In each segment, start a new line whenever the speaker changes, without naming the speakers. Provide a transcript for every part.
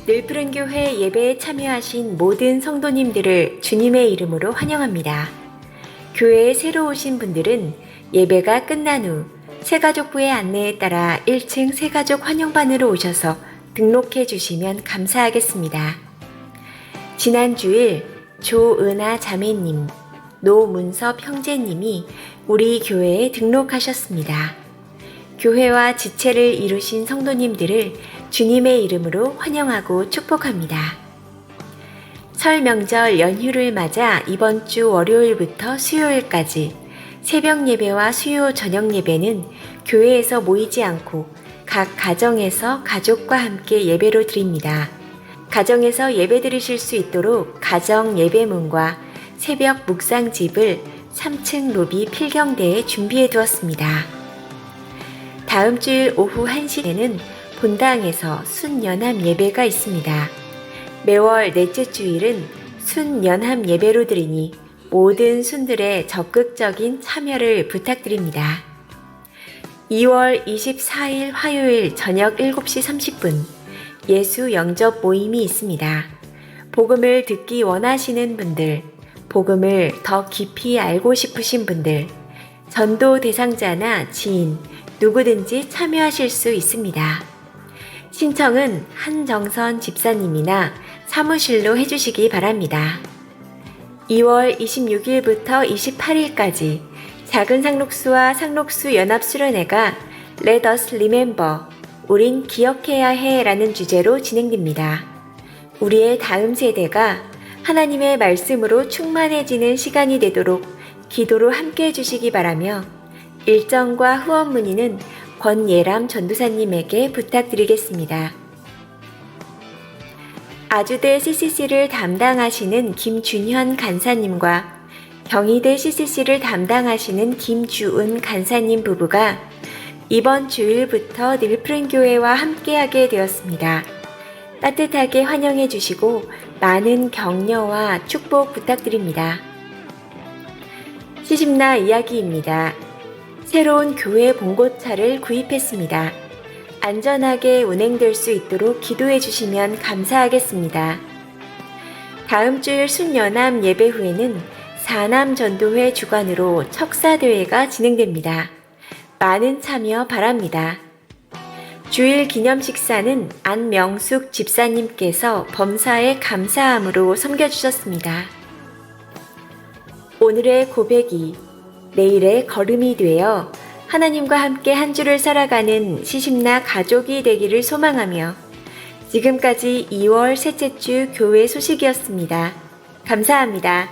늘푸른교회 예배에 참여하신 모든 성도님들을 주님의 이름으로 환영합니다. 교회에 새로 오신 분들은 예배가 끝난 후 새가족부의 안내에 따라 1층 새가족 환영반으로 오셔서 등록해 주시면 감사하겠습니다. 지난 주일 조은아 자매님, 노문섭 형제님이 우리 교회에 등록하셨습니다. 교회와 지체를 이루신 성도님들을 주님의 이름으로 환영하고 축복합니다. 설 명절 연휴를 맞아 이번 주 월요일부터 수요일까지 새벽 예배와 수요 저녁 예배는 교회에서 모이지 않고 각 가정에서 가족과 함께 예배로 드립니다. 가정에서 예배 드리실 수 있도록 가정 예배문과 새벽 묵상집을 3층 로비 필경대에 준비해 두었습니다. 다음 주일 오후 1시에는 본당에서 순연합 예배가 있습니다. 매월 넷째 주일은 순연합 예배로 드리니 모든 순들의 적극적인 참여를 부탁드립니다. 2월 24일 화요일 저녁 7시 30분 예수 영접 모임이 있습니다. 복음을 듣기 원하시는 분들, 복음을 더 깊이 알고 싶으신 분들, 전도 대상자나 지인, 누구든지 참여하실 수 있습니다. 신청은 한정선 집사님이나 사무실로 해주시기 바랍니다. 2월 26일부터 28일까지 작은 상록수와 상록수 연합수련회가 Let us remember, 우린 기억해야 해 라는 주제로 진행됩니다. 우리의 다음 세대가 하나님의 말씀으로 충만해지는 시간이 되도록 기도로 함께 해주시기 바라며 일정과 후원 문의는 권예람 전도사님에게 부탁드리겠습니다. 아주대 CCC를 담당하시는 김준현 간사님과 경희대 CCC를 담당하시는 김주은 간사님 부부가 이번 주일부터 늘푸른교회와 함께하게 되었습니다. 따뜻하게 환영해 주시고 많은 격려와 축복 부탁드립니다. 시집나 이야기입니다. 새로운 교회 봉고차를 구입했습니다. 안전하게 운행될 수 있도록 기도해 주시면 감사하겠습니다. 다음 주일 순연합 예배 후에는 사남전도회 주관으로 척사대회가 진행됩니다. 많은 참여 바랍니다. 주일 기념 식사는 안명숙 집사님께서 범사에 감사함으로 섬겨주셨습니다. 오늘의 고백이 내일의 걸음이 되어 하나님과 함께 한 주를 살아가는 시집나 가족이 되기를 소망하며 지금까지 2월 셋째 주 교회 소식이었습니다. 감사합니다.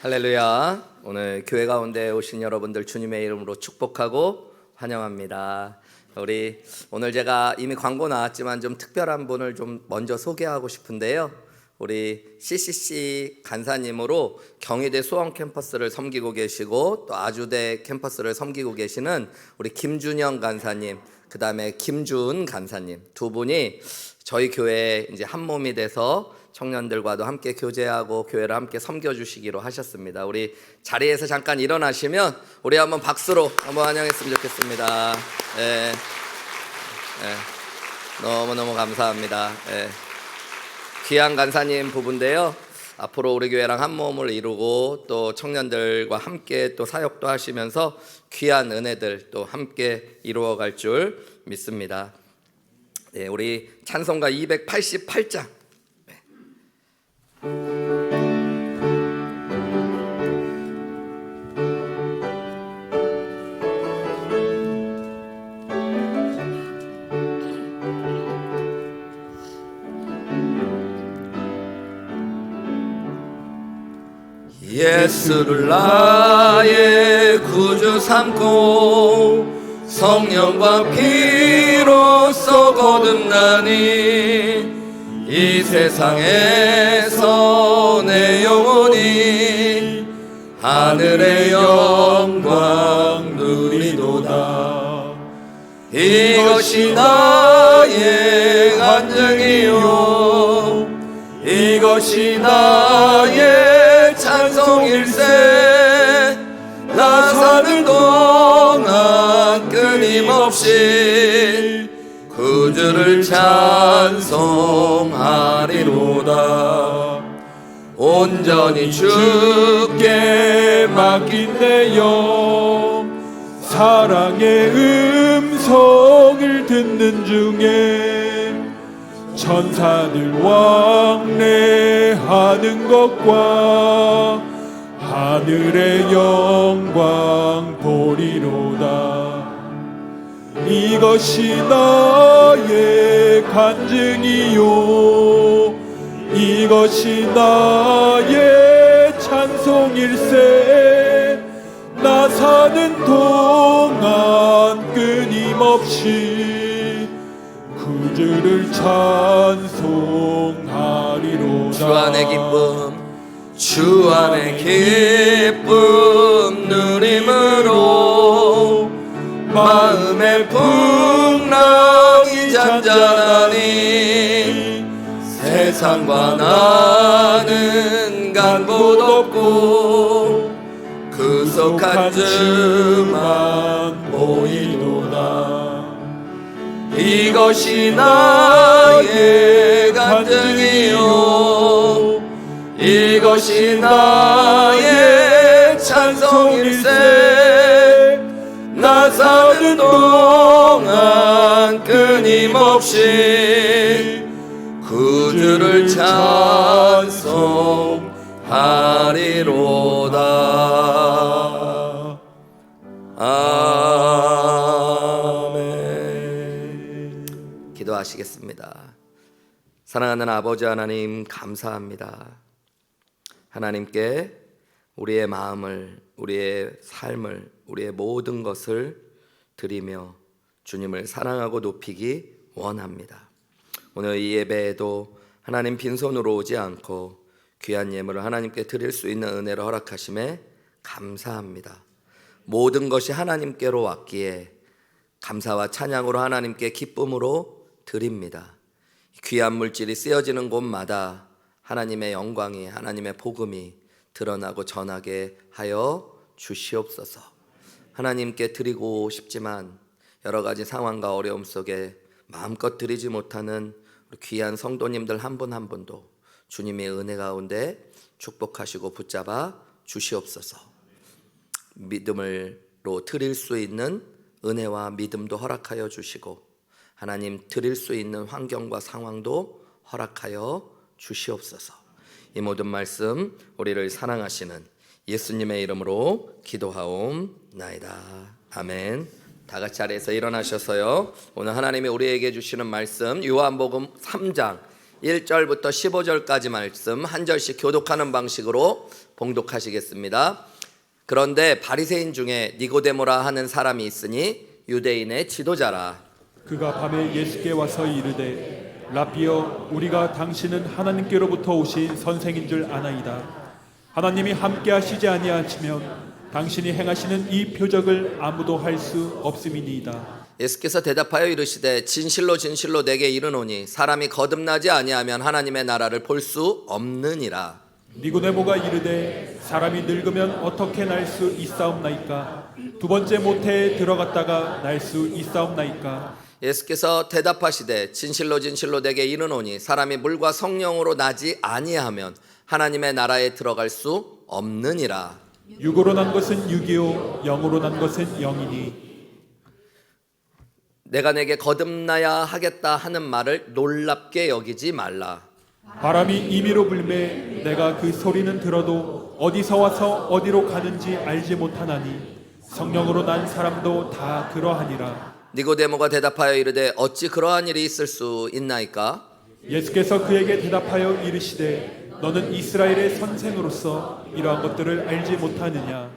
할렐루야. 오늘 교회 가운데 오신 여러분들 주님의 이름으로 축복하고 환영합니다. 우리 오늘 제가 이미 광고 나왔지만 좀 특별한 분을 좀 먼저 소개하고 싶은데요. 우리 CCC 간사님으로 경희대 수원 캠퍼스를 섬기고 계시고 또 아주대 캠퍼스를 섬기고 계시는 우리 김준영 간사님, 그 다음에 김주은 간사님 두 분이 저희 교회에 이제 한 몸이 돼서 청년들과도 함께 교제하고 교회를 함께 섬겨주시기로 하셨습니다. 우리 자리에서 잠깐 일어나시면 우리 한번 박수로 한번 환영했으면 좋겠습니다. 네. 네. 너무너무 감사합니다. 네. 귀한 간사님 부부인데요. 앞으로 우리 교회랑 한 몸을 이루고 또 청년들과 함께 또 사역도 하시면서 귀한 은혜들 또 함께 이루어갈 줄 믿습니다. 네, 우리 찬송가 288장.
예수를 나의 구주 삼고 성령과 피로써 거듭나니 이 세상에서 내 영혼이 하늘의 영광 누리도다. 이것이 나의 간증이요 이것이 나의 찬송일세. 나 사는 동안 끊임없이 구주를 찬송하리로다. 온전히 주께 맡긴 내 영, 사랑의 음성을 듣는 중에 천사들 왕래하는 것과 하늘의 영광 보리로다. 이것이 나의 간증이요, 이것이 나의 찬송일세. 나 사는 동안 끊임없이 구주를 찬송하리로다.
주 안의 기쁨,
주 안의 기쁨 누림으로 마음의 풍랑이 잔잔하니 세상과 나는 간곳 없고 그 속 한 줌만 보이도다. 이것이 나의 간증이요, 이것이 나의 찬송일세. 나 사는 동안 끊임없이 구주를 찬송하리로다. 아멘.
기도하시겠습니다. 사랑하는 아버지 하나님, 감사합니다. 하나님께 우리의 마음을, 우리의 삶을, 우리의 모든 것을 드리며 주님을 사랑하고 높이기 원합니다. 오늘 이 예배에도 하나님 빈손으로 오지 않고 귀한 예물을 하나님께 드릴 수 있는 은혜를 허락하심에 감사합니다. 모든 것이 하나님께로 왔기에 감사와 찬양으로 하나님께 기쁨으로 드립니다. 귀한 물질이 쓰여지는 곳마다 하나님의 영광이, 하나님의 복음이 드러나고 전하게 하여 주시옵소서. 하나님께 드리고 싶지만 여러 가지 상황과 어려움 속에 마음껏 드리지 못하는 우리 귀한 성도님들 한 분 한 분도 주님의 은혜 가운데 축복하시고 붙잡아 주시옵소서. 믿음으로 드릴 수 있는 은혜와 믿음도 허락하여 주시고 하나님 드릴 수 있는 환경과 상황도 허락하여 주시옵소서. 이 모든 말씀 우리를 사랑하시는 예수님의 이름으로 기도하옵나이다. 아멘. 다 같이 자리에서 일어나셔서요, 오늘 하나님이 우리에게 주시는 말씀 요한복음 3장 1절부터 15절까지 말씀 한 절씩 교독하는 방식으로 봉독하시겠습니다. 그런데 바리새인 중에 니고데모라 하는 사람이 있으니 유대인의 지도자라.
그가 밤에 예수께 와서 이르되 라비여, 우리가 당신은 하나님께로부터 오신 선생인 줄 아나이다. 하나님이 함께 하시지 아니하시면 당신이 행하시는 이 표적을 아무도 할 수 없음이니이다.
예수께서 대답하여 이르시되 진실로 진실로 내게 이르노니 사람이 거듭나지 아니하면 하나님의 나라를 볼 수 없느니라.
니고데모가 이르되 사람이 늙으면 어떻게 날 수 있사옵나이까? 두 번째 모태에 들어갔다가 날 수 있사옵나이까?
예수께서 대답하시되 진실로 진실로 내게 이르노니 사람이 물과 성령으로 나지 아니하면 하나님의 나라에 들어갈 수 없느니라.
육으로 난 것은 육이요 영으로 난 것은 영이니
내가 내게 거듭나야 하겠다 하는 말을 놀랍게 여기지 말라.
바람이 임의로 불매 내가 그 소리는 들어도 어디서 와서 어디로 가는지 알지 못하나니 성령으로 난 사람도 다 그러하니라.
니고데모가 대답하여 이르되 어찌 그러한 일이 있을 수 있나이까?
예수께서 그에게 대답하여 이르시되 너는 이스라엘의 선생으로서 이러한 것들을 알지 못하느냐?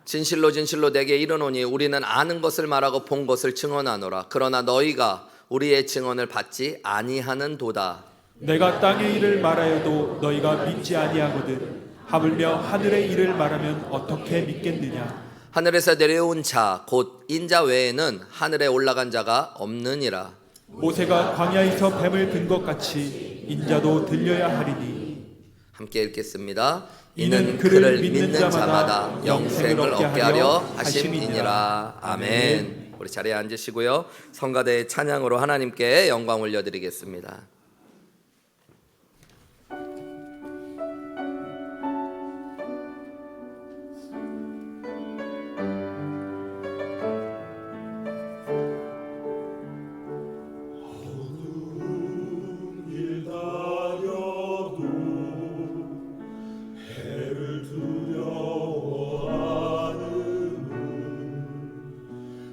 진실로 진실로 내게 이르노니 우리는 아는 것을 말하고 본 것을 증언하노라. 그러나 너희가 우리의 증언을 받지 아니하는도다.
내가 땅의 일을 말하여도 너희가 믿지 아니하거든 하물며 하늘의 일을 말하면 어떻게 믿겠느냐?
하늘에서 내려온 자 곧 인자 외에는 하늘에 올라간 자가 없느니라.
모세가 광야에서 뱀을 든 것 같이 인자도 들려야 하리니.
함께 읽겠습니다. 이는 그를 믿는 자마다 영생을 얻게 하려 하심이니라. 아멘. 우리 자리에 앉으시고요. 성가대의 찬양으로 하나님께 영광 올려드리겠습니다.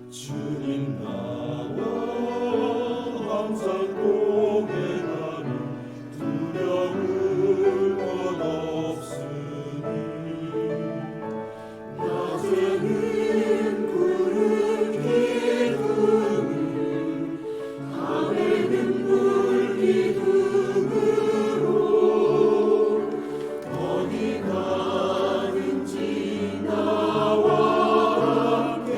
주님 나와 항상 동행하니 두려울 것 없으니 낮에는 구름 기둥 밤에는 불 기둥으로 어디 가든지 나와 함께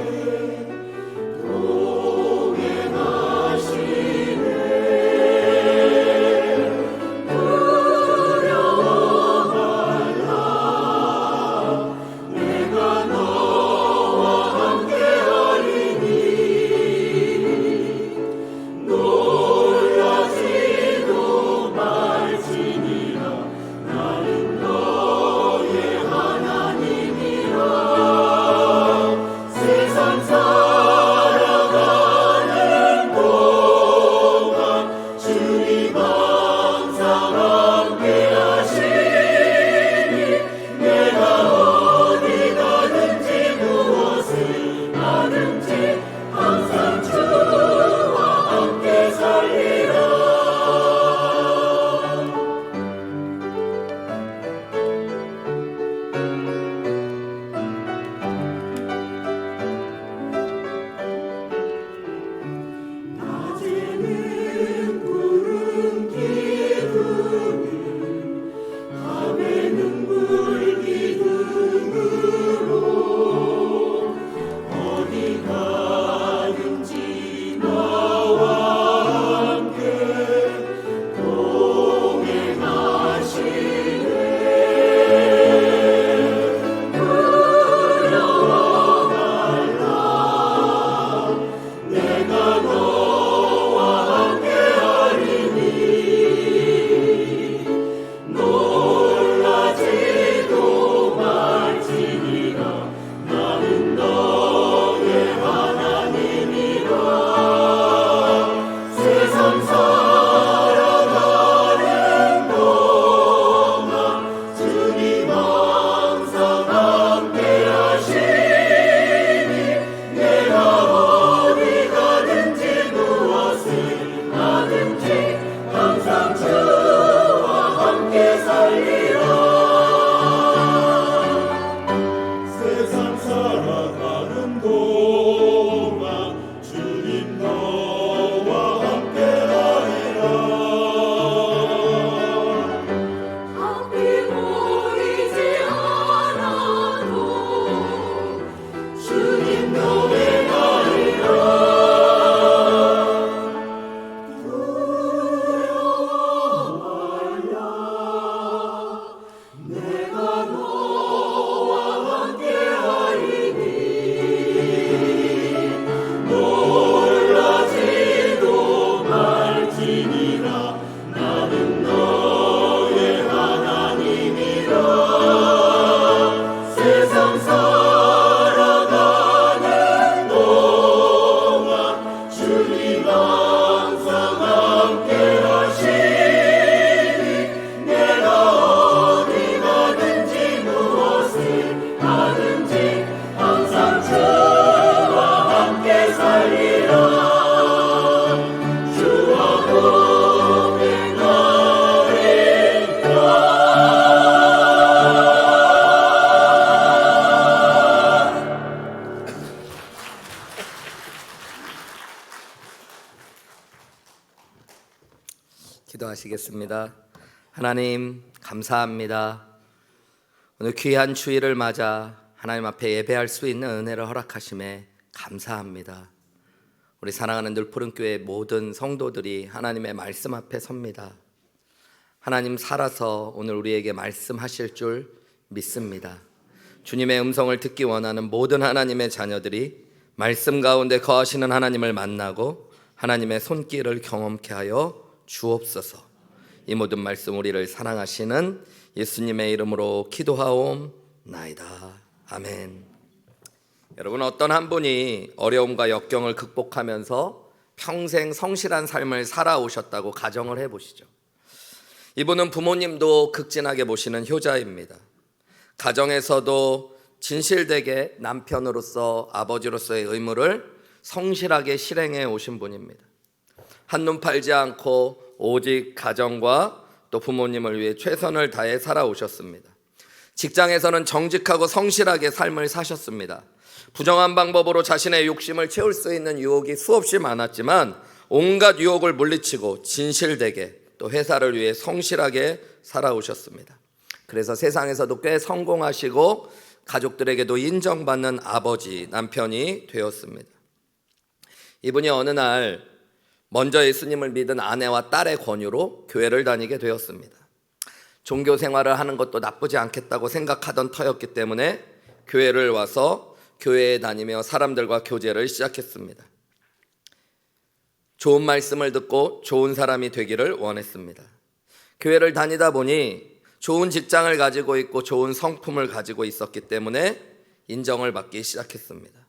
기도하시겠습니다. 하나님 감사합니다. 오늘 귀한 주일을 맞아 하나님 앞에 예배할 수 있는 은혜를 허락하심에 감사합니다. 우리 사랑하는 늘푸른교회 모든 성도들이 하나님의 말씀 앞에 섭니다. 하나님 살아서 오늘 우리에게 말씀하실 줄 믿습니다. 주님의 음성을 듣기 원하는 모든 하나님의 자녀들이 말씀 가운데 거하시는 하나님을 만나고 하나님의 손길을 경험케 하여 주옵소서. 이 모든 말씀 우리를 사랑하시는 예수님의 이름으로 기도하옵나이다. 아멘. 여러분, 어떤 한 분이 어려움과 역경을 극복하면서 평생 성실한 삶을 살아오셨다고 가정을 해보시죠. 이분은 부모님도 극진하게 모시는 효자입니다. 가정에서도 진실되게 남편으로서 아버지로서의 의무를 성실하게 실행해 오신 분입니다. 한눈 팔지 않고 오직 가정과 또 부모님을 위해 최선을 다해 살아오셨습니다. 직장에서는 정직하고 성실하게 삶을 사셨습니다. 부정한 방법으로 자신의 욕심을 채울 수 있는 유혹이 수없이 많았지만 온갖 유혹을 물리치고 진실되게 또 회사를 위해 성실하게 살아오셨습니다. 그래서 세상에서도 꽤 성공하시고 가족들에게도 인정받는 아버지, 남편이 되었습니다. 이분이 어느 날 먼저 예수님을 믿은 아내와 딸의 권유로 교회를 다니게 되었습니다. 종교 생활을 하는 것도 나쁘지 않겠다고 생각하던 터였기 때문에 교회를 와서 교회에 다니며 사람들과 교제를 시작했습니다. 좋은 말씀을 듣고 좋은 사람이 되기를 원했습니다. 교회를 다니다 보니 좋은 직장을 가지고 있고 좋은 성품을 가지고 있었기 때문에 인정을 받기 시작했습니다.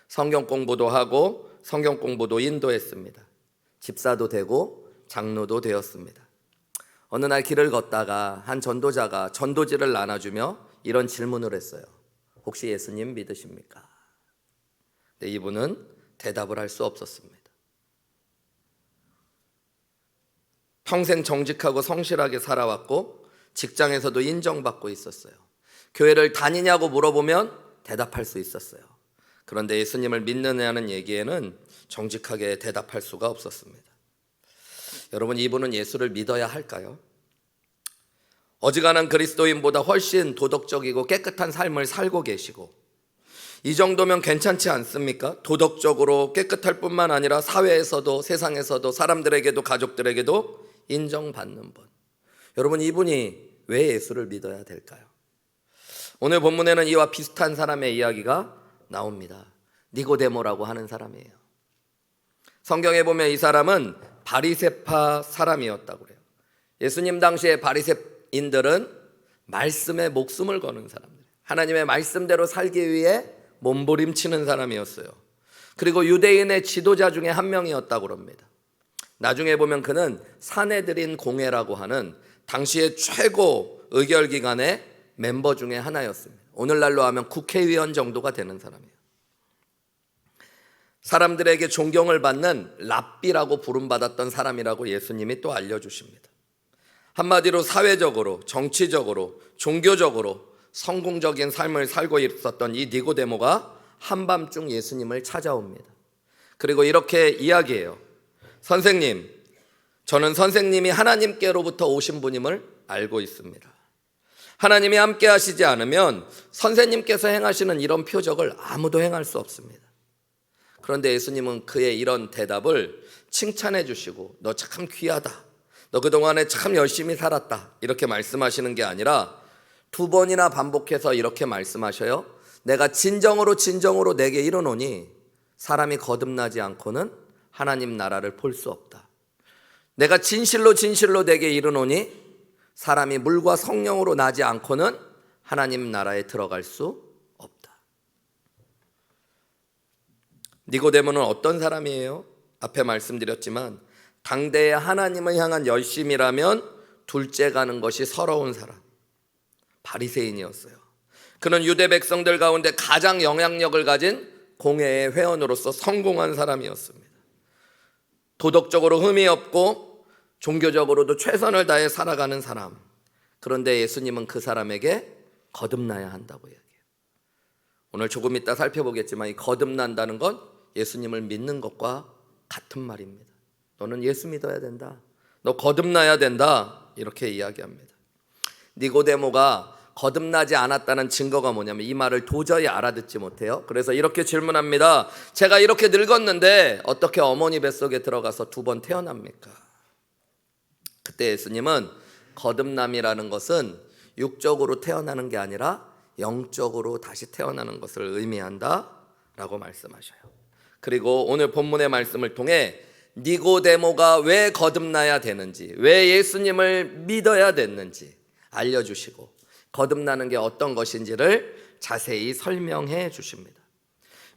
성경 공부도 하고 성경 공부도 인도했습니다. 집사도 되고 장로도 되었습니다. 어느 날 길을 걷다가 한 전도자가 전도지를 나눠주며 이런 질문을 했어요. 혹시 예수님 믿으십니까? 근데 이분은 대답을 할 수 없었습니다. 평생 정직하고 성실하게 살아왔고 직장에서도 인정받고 있었어요. 교회를 다니냐고 물어보면 대답할 수 있었어요. 그런데 예수님을 믿느냐는 얘기에는 정직하게 대답할 수가 없었습니다. 여러분, 이분은 예수를 믿어야 할까요? 어지간한 그리스도인보다 훨씬 도덕적이고 깨끗한 삶을 살고 계시고 이 정도면 괜찮지 않습니까? 도덕적으로 깨끗할 뿐만 아니라 사회에서도 세상에서도 사람들에게도 가족들에게도 인정받는 분. 여러분, 이분이 왜 예수를 믿어야 될까요? 오늘 본문에는 이와 비슷한 사람의 이야기가 나옵니다. 니고데모라고 하는 사람이에요. 성경에 보면 이 사람은 바리새파 사람이었다고 그래요. 예수님 당시에 바리새인들은 말씀에 목숨을 거는 사람들, 하나님의 말씀대로 살기 위해 몸부림치는 사람이었어요. 그리고 유대인의 지도자 중에 한 명이었다고 합니다. 나중에 보면 그는 산헤드린 공회라고 하는 당시의 최고 의결기관의 멤버 중에 하나였습니다. 오늘날로 하면 국회의원 정도가 되는 사람이에요. 사람들에게 존경을 받는 랍비라고 부름받았던 사람이라고 예수님이 또 알려주십니다. 한마디로 사회적으로, 정치적으로, 종교적으로 성공적인 삶을 살고 있었던 이 니고데모가 한밤중 예수님을 찾아옵니다. 그리고 이렇게 이야기해요. 선생님, 저는 선생님이 하나님께로부터 오신 분임을 알고 있습니다. 하나님이 함께 하시지 않으면 선생님께서 행하시는 이런 표적을 아무도 행할 수 없습니다. 그런데 예수님은 그의 이런 대답을 칭찬해 주시고 너 참 귀하다, 너 그동안에 참 열심히 살았다 이렇게 말씀하시는 게 아니라 두 번이나 반복해서 이렇게 말씀하셔요. 내가 진정으로 내게 이르노니 사람이 거듭나지 않고는 하나님 나라를 볼 수 없다. 내가 진실로 내게 이르노니 사람이 물과 성령으로 나지 않고는 하나님 나라에 들어갈 수 없다. 니고데모는 어떤 사람이에요? 앞에 말씀드렸지만 당대의 하나님을 향한 열심이라면 둘째 가는 것이 서러운 사람, 바리새인이었어요. 그는 유대 백성들 가운데 가장 영향력을 가진 공회의 회원으로서 성공한 사람이었습니다. 도덕적으로 흠이 없고 종교적으로도 최선을 다해 살아가는 사람. 그런데 예수님은 그 사람에게 거듭나야 한다고 이야기해요. 오늘 조금 이따 살펴보겠지만 이 거듭난다는 건 예수님을 믿는 것과 같은 말입니다. 너는 예수 믿어야 된다. 너 거듭나야 된다. 이렇게 이야기합니다. 니고데모가 거듭나지 않았다는 증거가 뭐냐면 이 말을 도저히 알아듣지 못해요. 그래서 이렇게 질문합니다. 제가 이렇게 늙었는데 어떻게 어머니 뱃속에 들어가서 두 번 태어납니까? 그때 예수님은 거듭남이라는 것은 육적으로 태어나는 게 아니라 영적으로 다시 태어나는 것을 의미한다 라고 말씀하셔요. 그리고 오늘 본문의 말씀을 통해 니고데모가 왜 거듭나야 되는지, 왜 예수님을 믿어야 됐는지 알려주시고 거듭나는 게 어떤 것인지를 자세히 설명해 주십니다.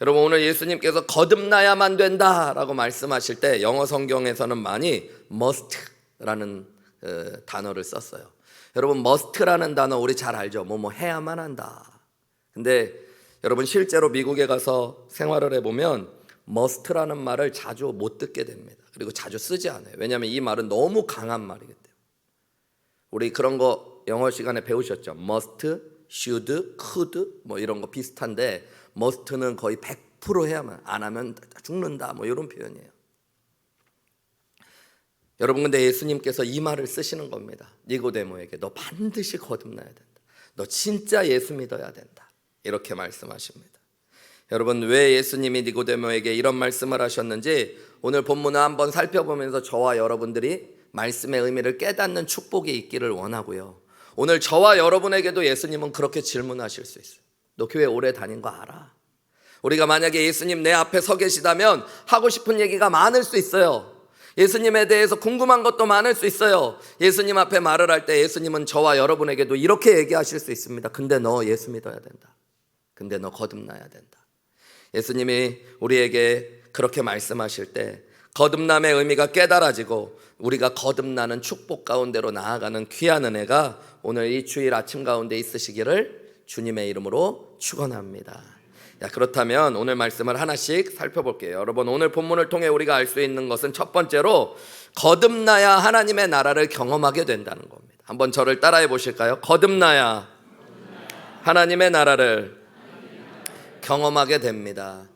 여러분, 오늘 예수님께서 거듭나야만 된다라고 말씀하실 때 영어 성경에서는 많이 must라는 단어를 썼어요. 여러분, must라는 단어 우리 잘 알죠? 뭐 해야만 한다. 근데 여러분, 실제로 미국에 가서 생활을 해보면 must라는 말을 자주 못 듣게 됩니다. 그리고 자주 쓰지 않아요. 왜냐하면 이 말은 너무 강한 말이기 때문에. 우리 그런 거 영어 시간에 배우셨죠? must, should, could 뭐 이런 거 비슷한데 must는 거의 100% 해야만, 안 하면 죽는다 뭐 이런 표현이에요. 여러분, 근데 예수님께서 이 말을 쓰시는 겁니다. 니고데모에게 너 반드시 거듭나야 된다. 너 진짜 예수 믿어야 된다. 이렇게 말씀하십니다. 여러분, 왜 예수님이 니고데모에게 이런 말씀을 하셨는지 오늘 본문을 한번 살펴보면서 저와 여러분들이 말씀의 의미를 깨닫는 축복이 있기를 원하고요. 오늘 저와 여러분에게도 예수님은 그렇게 질문하실 수 있어요. 너 교회 오래 다닌 거 알아? 우리가 만약에 예수님 내 앞에 서 계시다면 하고 싶은 얘기가 많을 수 있어요. 예수님에 대해서 궁금한 것도 많을 수 있어요. 예수님 앞에 말을 할 때 예수님은 저와 여러분에게도 이렇게 얘기하실 수 있습니다. 근데 너 예수 믿어야 된다. 근데 너 거듭나야 된다. 예수님이 우리에게 그렇게 말씀하실 때 거듭남의 의미가 깨달아지고 우리가 거듭나는 축복 가운데로 나아가는 귀한 은혜가 오늘 이 주일 아침 가운데 있으시기를 주님의 이름으로 축원합니다. 그렇다면 오늘 말씀을 하나씩 살펴볼게요. 여러분, 오늘 본문을 통해 우리가 알 수 있는 것은 첫 번째로 거듭나야 하나님의 나라를 경험하게 된다는 겁니다. 한번 저를 따라해 보실까요? 거듭나야 하나님의 나라를 경험하게 됩니다.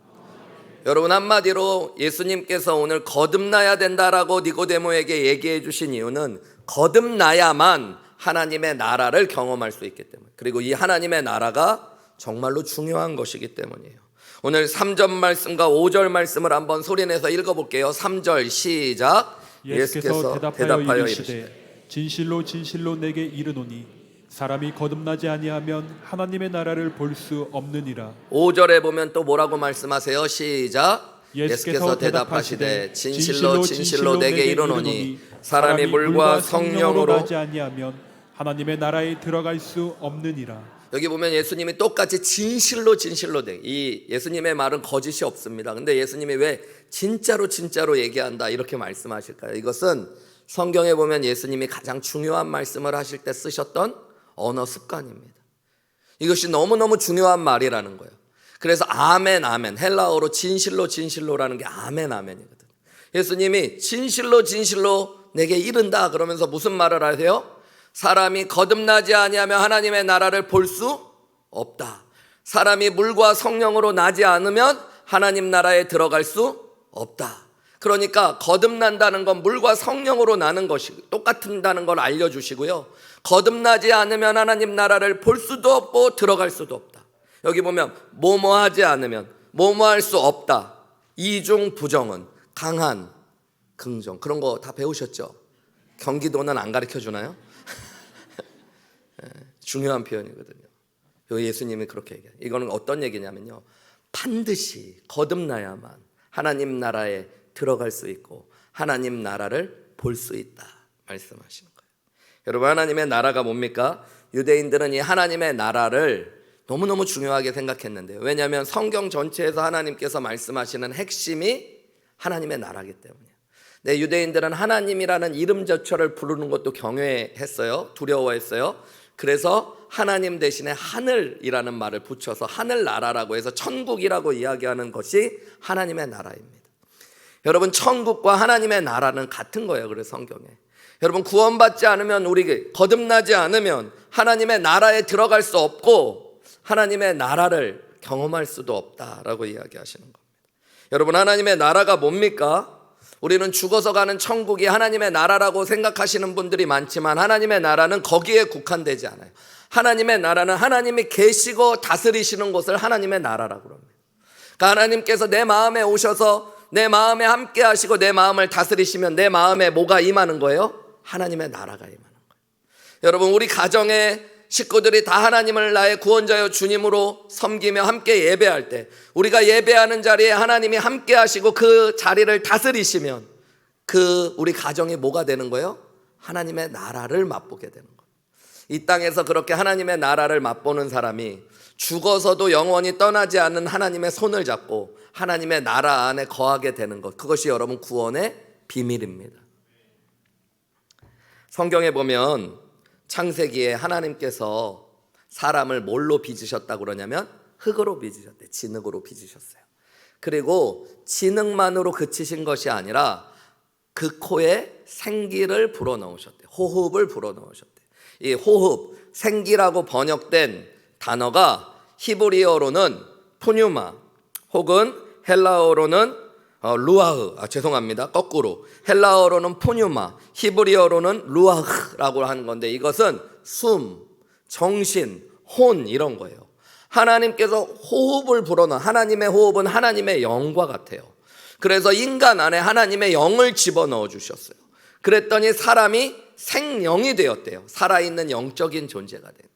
여러분, 한마디로 예수님께서 오늘 거듭나야 된다라고 니고데모에게 얘기해 주신 이유는 거듭나야만 하나님의 나라를 경험할 수 있기 때문에, 그리고 이 하나님의 나라가 정말로 중요한 것이기 때문이에요. 오늘 3절 말씀과 5절 말씀을 한번 소리내서 읽어볼게요. 3절 시작.
예수께서 대답하여 이르시되 진실로 진실로 내게 이르노니 사람이 거듭나지 아니하면 하나님의 나라를 볼 수 없느니라.
5절에 보면 또 뭐라고 말씀하세요? 시작.
예수께서
대답하시되 진실로 진실로 내게 이르노니 사람이 물과 성령으로
나지 아니하면 하나님의 나라에 들어갈 수 없느니라.
여기 보면 예수님이 똑같이 진실로 진실로 이 예수님의 말은 거짓이 없습니다. 근데 예수님이 왜 진짜로 진짜로 얘기한다 이렇게 말씀하실까요? 이것은 성경에 보면 예수님이 가장 중요한 말씀을 하실 때 쓰셨던 언어 습관입니다. 이것이 너무너무 중요한 말이라는 거예요. 그래서 아멘 아멘, 헬라어로 진실로 진실로라는 게 아멘 아멘이거든요. 예수님이 진실로 진실로 내게 이른다 그러면서 무슨 말을 하세요? 사람이 거듭나지 아니하면 하나님의 나라를 볼 수 없다. 사람이 물과 성령으로 나지 않으면 하나님 나라에 들어갈 수 없다. 그러니까 거듭난다는 건 물과 성령으로 나는 것이 똑같다는 걸 알려주시고요. 거듭나지 않으면 하나님 나라를 볼 수도 없고 들어갈 수도 없다. 여기 보면 뭐뭐 하지 않으면 뭐뭐 할 수 없다. 이중 부정은 강한 긍정, 그런 거 다 배우셨죠? 경기도는 안 가르쳐 주나요? 중요한 표현이거든요. 예수님이 그렇게 얘기해요. 이거는 어떤 얘기냐면요, 반드시 거듭나야만 하나님 나라에 들어갈 수 있고 하나님 나라를 볼 수 있다 말씀하시는 거예요. 여러분, 하나님의 나라가 뭡니까? 유대인들은 이 하나님의 나라를 너무너무 중요하게 생각했는데요. 왜냐하면 성경 전체에서 하나님께서 말씀하시는 핵심이 하나님의 나라이기 때문이에요. 네, 유대인들은 하나님이라는 이름 자체를 부르는 것도 경외했어요. 두려워했어요. 그래서 하나님 대신에 하늘이라는 말을 붙여서 하늘나라라고 해서 천국이라고 이야기하는 것이 하나님의 나라입니다. 여러분, 천국과 하나님의 나라는 같은 거예요. 그래서 성경에 여러분, 구원받지 않으면, 우리 거듭나지 않으면 하나님의 나라에 들어갈 수 없고 하나님의 나라를 경험할 수도 없다라고 이야기하시는 겁니다. 여러분, 하나님의 나라가 뭡니까? 우리는 죽어서 가는 천국이 하나님의 나라라고 생각하시는 분들이 많지만 하나님의 나라는 거기에 국한되지 않아요. 하나님의 나라는 하나님이 계시고 다스리시는 곳을 하나님의 나라라고 합니다. 그러니까 하나님께서 내 마음에 오셔서 내 마음에 함께 하시고 내 마음을 다스리시면 내 마음에 뭐가 임하는 거예요? 하나님의 나라가 임하는 거예요. 여러분, 우리 가정에 식구들이 다 하나님을 나의 구원자여 주님으로 섬기며 함께 예배할 때, 우리가 예배하는 자리에 하나님이 함께 하시고 그 자리를 다스리시면 우리 가정이 뭐가 되는 거예요? 하나님의 나라를 맛보게 되는 거예요. 이 땅에서 그렇게 하나님의 나라를 맛보는 사람이 죽어서도 영원히 떠나지 않는 하나님의 손을 잡고 하나님의 나라 안에 거하게 되는 것, 그것이 여러분 구원의 비밀입니다. 성경에 보면 창세기에 하나님께서 사람을 뭘로 빚으셨다고 그러냐면 흙으로 빚으셨대. 진흙으로 빚으셨어요. 그리고 진흙만으로 그치신 것이 아니라 그 코에 생기를 불어넣으셨대. 호흡을 불어넣으셨대. 이 호흡, 생기라고 번역된 단어가 히브리어로는 푸뉴마 혹은 헬라어로는 루아흐, 죄송합니다. 거꾸로. 헬라어로는 푸뉴마, 히브리어로는 루아흐라고 하는 건데, 이것은 숨, 정신, 혼 이런 거예요. 하나님께서 호흡을 불어넣은, 하나님의 호흡은 하나님의 영과 같아요. 그래서 인간 안에 하나님의 영을 집어넣어 주셨어요. 그랬더니 사람이 생명이 되었대요. 살아있는 영적인 존재가 된 거예요.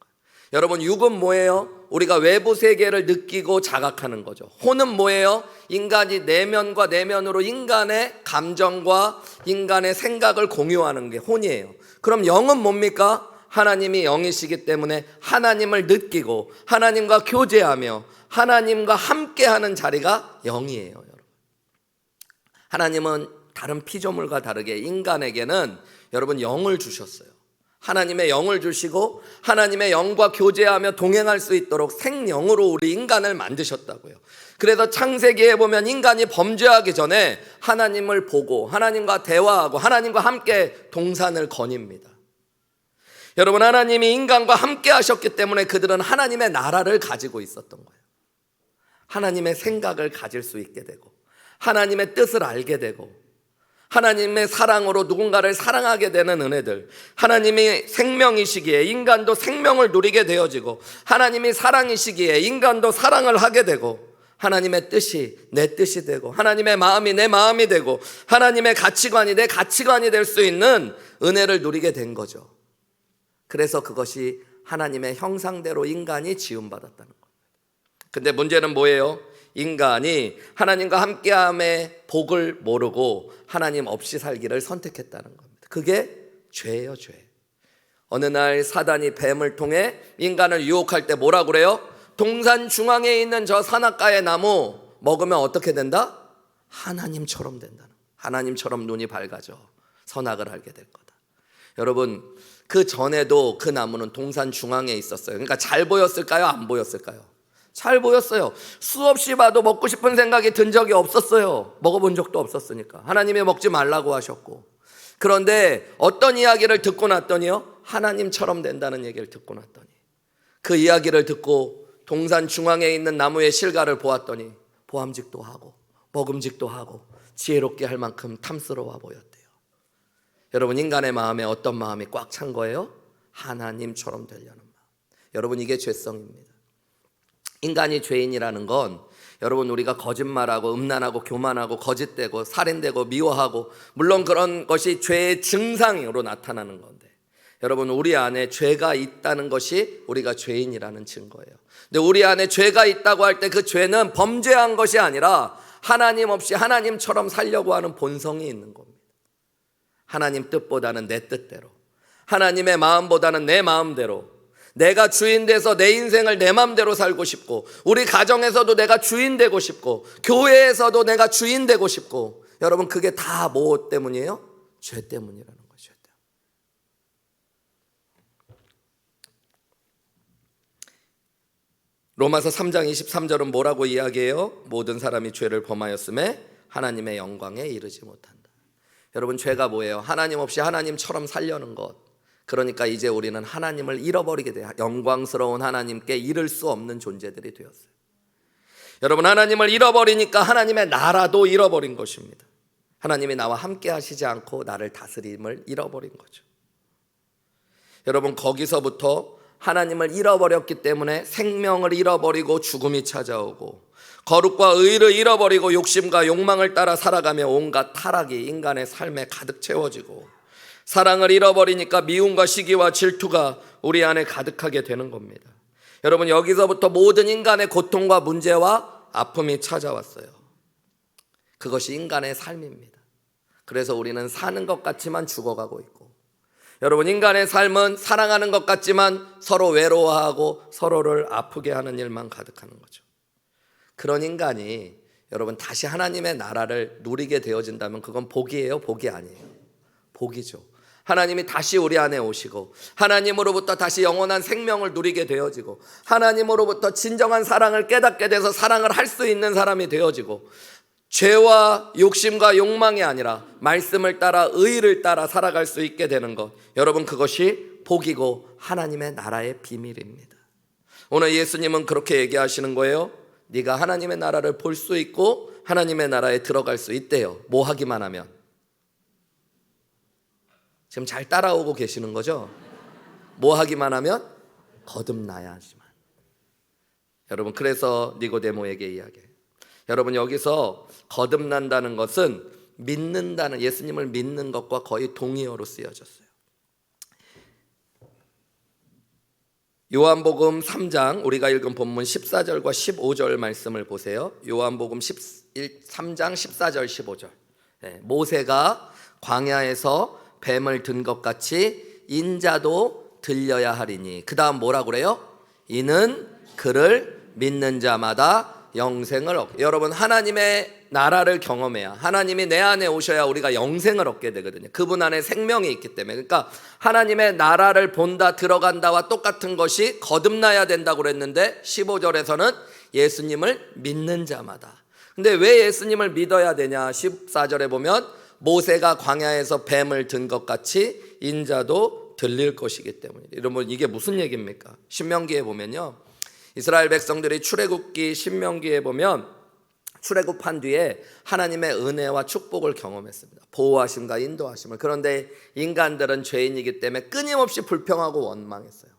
여러분, 육은 뭐예요? 우리가 외부 세계를 느끼고 자각하는 거죠. 혼은 뭐예요? 인간이 내면과 내면으로 인간의 감정과 인간의 생각을 공유하는 게 혼이에요. 그럼 영은 뭡니까? 하나님이 영이시기 때문에 하나님을 느끼고 하나님과 교제하며 하나님과 함께하는 자리가 영이에요. 여러분, 하나님은 다른 피조물과 다르게 인간에게는 여러분 영을 주셨어요. 하나님의 영을 주시고 하나님의 영과 교제하며 동행할 수 있도록 생영으로 우리 인간을 만드셨다고요. 그래서 창세기에 보면 인간이 범죄하기 전에 하나님을 보고 하나님과 대화하고 하나님과 함께 동산을 거닙니다. 여러분, 하나님이 인간과 함께 하셨기 때문에 그들은 하나님의 나라를 가지고 있었던 거예요. 하나님의 생각을 가질 수 있게 되고 하나님의 뜻을 알게 되고 하나님의 사랑으로 누군가를 사랑하게 되는 은혜들, 하나님이 생명이시기에 인간도 생명을 누리게 되어지고 하나님이 사랑이시기에 인간도 사랑을 하게 되고 하나님의 뜻이 내 뜻이 되고 하나님의 마음이 내 마음이 되고 하나님의 가치관이 내 가치관이 될 수 있는 은혜를 누리게 된 거죠. 그래서 그것이 하나님의 형상대로 인간이 지음받았다는 겁니다. 근데 문제는 뭐예요? 인간이 하나님과 함께함의 복을 모르고 하나님 없이 살기를 선택했다는 겁니다. 그게 죄예요, 죄. 어느 날 사단이 뱀을 통해 인간을 유혹할 때 뭐라고 그래요? 동산 중앙에 있는 저 산악가의 나무 먹으면 어떻게 된다? 하나님처럼 된다는, 하나님처럼 눈이 밝아져 선악을 알게 될 거다. 여러분, 그 전에도 그 나무는 동산 중앙에 있었어요. 그러니까 잘 보였을까요? 안 보였을까요? 잘 보였어요. 수없이 봐도 먹고 싶은 생각이 든 적이 없었어요. 먹어본 적도 없었으니까. 하나님이 먹지 말라고 하셨고. 그런데 어떤 이야기를 듣고 났더니요, 하나님처럼 된다는 얘기를 듣고 났더니 그 이야기를 듣고 동산 중앙에 있는 나무의 실과를 보았더니 보암직도 하고 먹음직도 하고 지혜롭게 할 만큼 탐스러워 보였대요. 여러분, 인간의 마음에 어떤 마음이 꽉 찬 거예요? 하나님처럼 되려는 마음. 여러분, 이게 죄성입니다. 인간이 죄인이라는 건 여러분, 우리가 거짓말하고 음란하고 교만하고 거짓되고 살인되고 미워하고, 물론 그런 것이 죄의 증상으로 나타나는 건데, 여러분, 우리 안에 죄가 있다는 것이 우리가 죄인이라는 증거예요. 근데 우리 안에 죄가 있다고 할 때 그 죄는 범죄한 것이 아니라 하나님 없이 하나님처럼 살려고 하는 본성이 있는 겁니다. 하나님 뜻보다는 내 뜻대로, 하나님의 마음보다는 내 마음대로, 내가 주인 돼서 내 인생을 내 마음대로 살고 싶고, 우리 가정에서도 내가 주인 되고 싶고, 교회에서도 내가 주인 되고 싶고, 여러분, 그게 다 뭐 때문이에요? 죄 때문이라는 거죠. 로마서 3장 23절은 뭐라고 이야기해요? 모든 사람이 죄를 범하였음에 하나님의 영광에 이르지 못한다. 여러분, 죄가 뭐예요? 하나님 없이 하나님처럼 살려는 것. 그러니까 이제 우리는 하나님을 잃어버리게 돼요. 영광스러운 하나님께 이를 수 없는 존재들이 되었어요. 여러분, 하나님을 잃어버리니까 하나님의 나라도 잃어버린 것입니다. 하나님이 나와 함께 하시지 않고 나를 다스림을 잃어버린 거죠. 여러분, 거기서부터 하나님을 잃어버렸기 때문에 생명을 잃어버리고 죽음이 찾아오고, 거룩과 의를 잃어버리고 욕심과 욕망을 따라 살아가며 온갖 타락이 인간의 삶에 가득 채워지고, 사랑을 잃어버리니까 미움과 시기와 질투가 우리 안에 가득하게 되는 겁니다. 여러분, 여기서부터 모든 인간의 고통과 문제와 아픔이 찾아왔어요. 그것이 인간의 삶입니다. 그래서 우리는 사는 것 같지만 죽어가고 있고, 여러분, 인간의 삶은 사랑하는 것 같지만 서로 외로워하고 서로를 아프게 하는 일만 가득하는 거죠. 그런 인간이 여러분 다시 하나님의 나라를 누리게 되어진다면 그건 복이에요, 복이 아니에요? 복이죠. 하나님이 다시 우리 안에 오시고 하나님으로부터 다시 영원한 생명을 누리게 되어지고 하나님으로부터 진정한 사랑을 깨닫게 돼서 사랑을 할 수 있는 사람이 되어지고 죄와 욕심과 욕망이 아니라 말씀을 따라 의를 따라 살아갈 수 있게 되는 것, 여러분, 그것이 복이고 하나님의 나라의 비밀입니다. 오늘 예수님은 그렇게 얘기하시는 거예요. 네가 하나님의 나라를 볼 수 있고 하나님의 나라에 들어갈 수 있대요. 뭐 하기만 하면. 지금 잘 따라오고 계시는 거죠? 뭐 하기만 하면? 거듭나야지만. 여러분, 그래서 니고데모에게 이야기해요. 여러분, 여기서 거듭난다는 것은 믿는다는, 예수님을 믿는 것과 거의 동의어로 쓰여졌어요. 요한복음 3장, 우리가 읽은 본문 14절과 15절 말씀을 보세요. 요한복음 3장 14절 15절. 모세가 광야에서 뱀을 든 것 같이 인자도 들려야 하리니, 그 다음 뭐라고 그래요? 이는 그를 믿는 자마다 영생을 얻게. 여러분, 하나님의 나라를 경험해야, 하나님이 내 안에 오셔야 우리가 영생을 얻게 되거든요. 그분 안에 생명이 있기 때문에. 그러니까 하나님의 나라를 본다, 들어간다와 똑같은 것이 거듭나야 된다고 그랬는데 15절에서는 예수님을 믿는 자마다. 근데 왜 예수님을 믿어야 되냐? 14절에 보면 모세가 광야에서 뱀을 든 것 같이 인자도 들릴 것이기 때문이에요. 여러분, 이게 무슨 얘기입니까? 신명기에 보면요, 이스라엘 백성들이 출애굽기 신명기에 보면 출애굽한 뒤에 하나님의 은혜와 축복을 경험했습니다. 보호하심과 인도하심을. 그런데 인간들은 죄인이기 때문에 끊임없이 불평하고 원망했어요.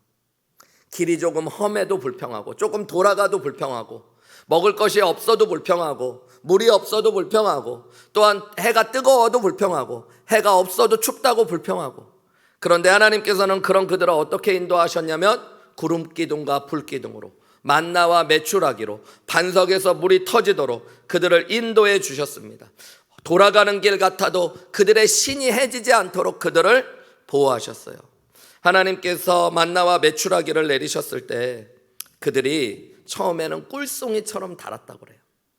길이 조금 험해도 불평하고, 조금 돌아가도 불평하고, 먹을 것이 없어도 불평하고, 물이 없어도 불평하고, 또한 해가 뜨거워도 불평하고, 해가 없어도 춥다고 불평하고. 그런데 하나님께서는 그런 그들을 어떻게 인도하셨냐면 구름 기둥과 불 기둥으로, 만나와 메추라기로, 반석에서 물이 터지도록 그들을 인도해 주셨습니다. 돌아가는 길 같아도 그들의 신이 해지지 않도록 그들을 보호하셨어요. 하나님께서 만나와 메추라기를 내리셨을 때 그들이 처음에는 꿀송이처럼 달았다고 그래요.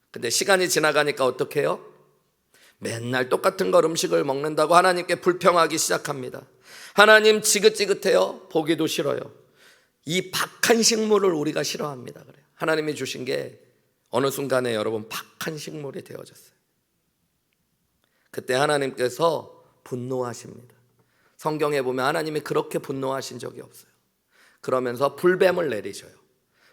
근데 시간이 지나가니까 어떻게 해요? 맨날 똑같은 걸 음식을 먹는다고 하나님께 불평하기 시작합니다. 하나님 지긋지긋해요. 보기도 싫어요. 이 박한 식물을 우리가 싫어합니다. 그래요. 하나님이 주신 게 어느 순간에 여러분 박한 식물이 되어졌어요. 그때 하나님께서 분노하십니다. 성경에 보면 하나님이 그렇게 분노하신 적이 없어요. 그러면서 불뱀을 내리셔요.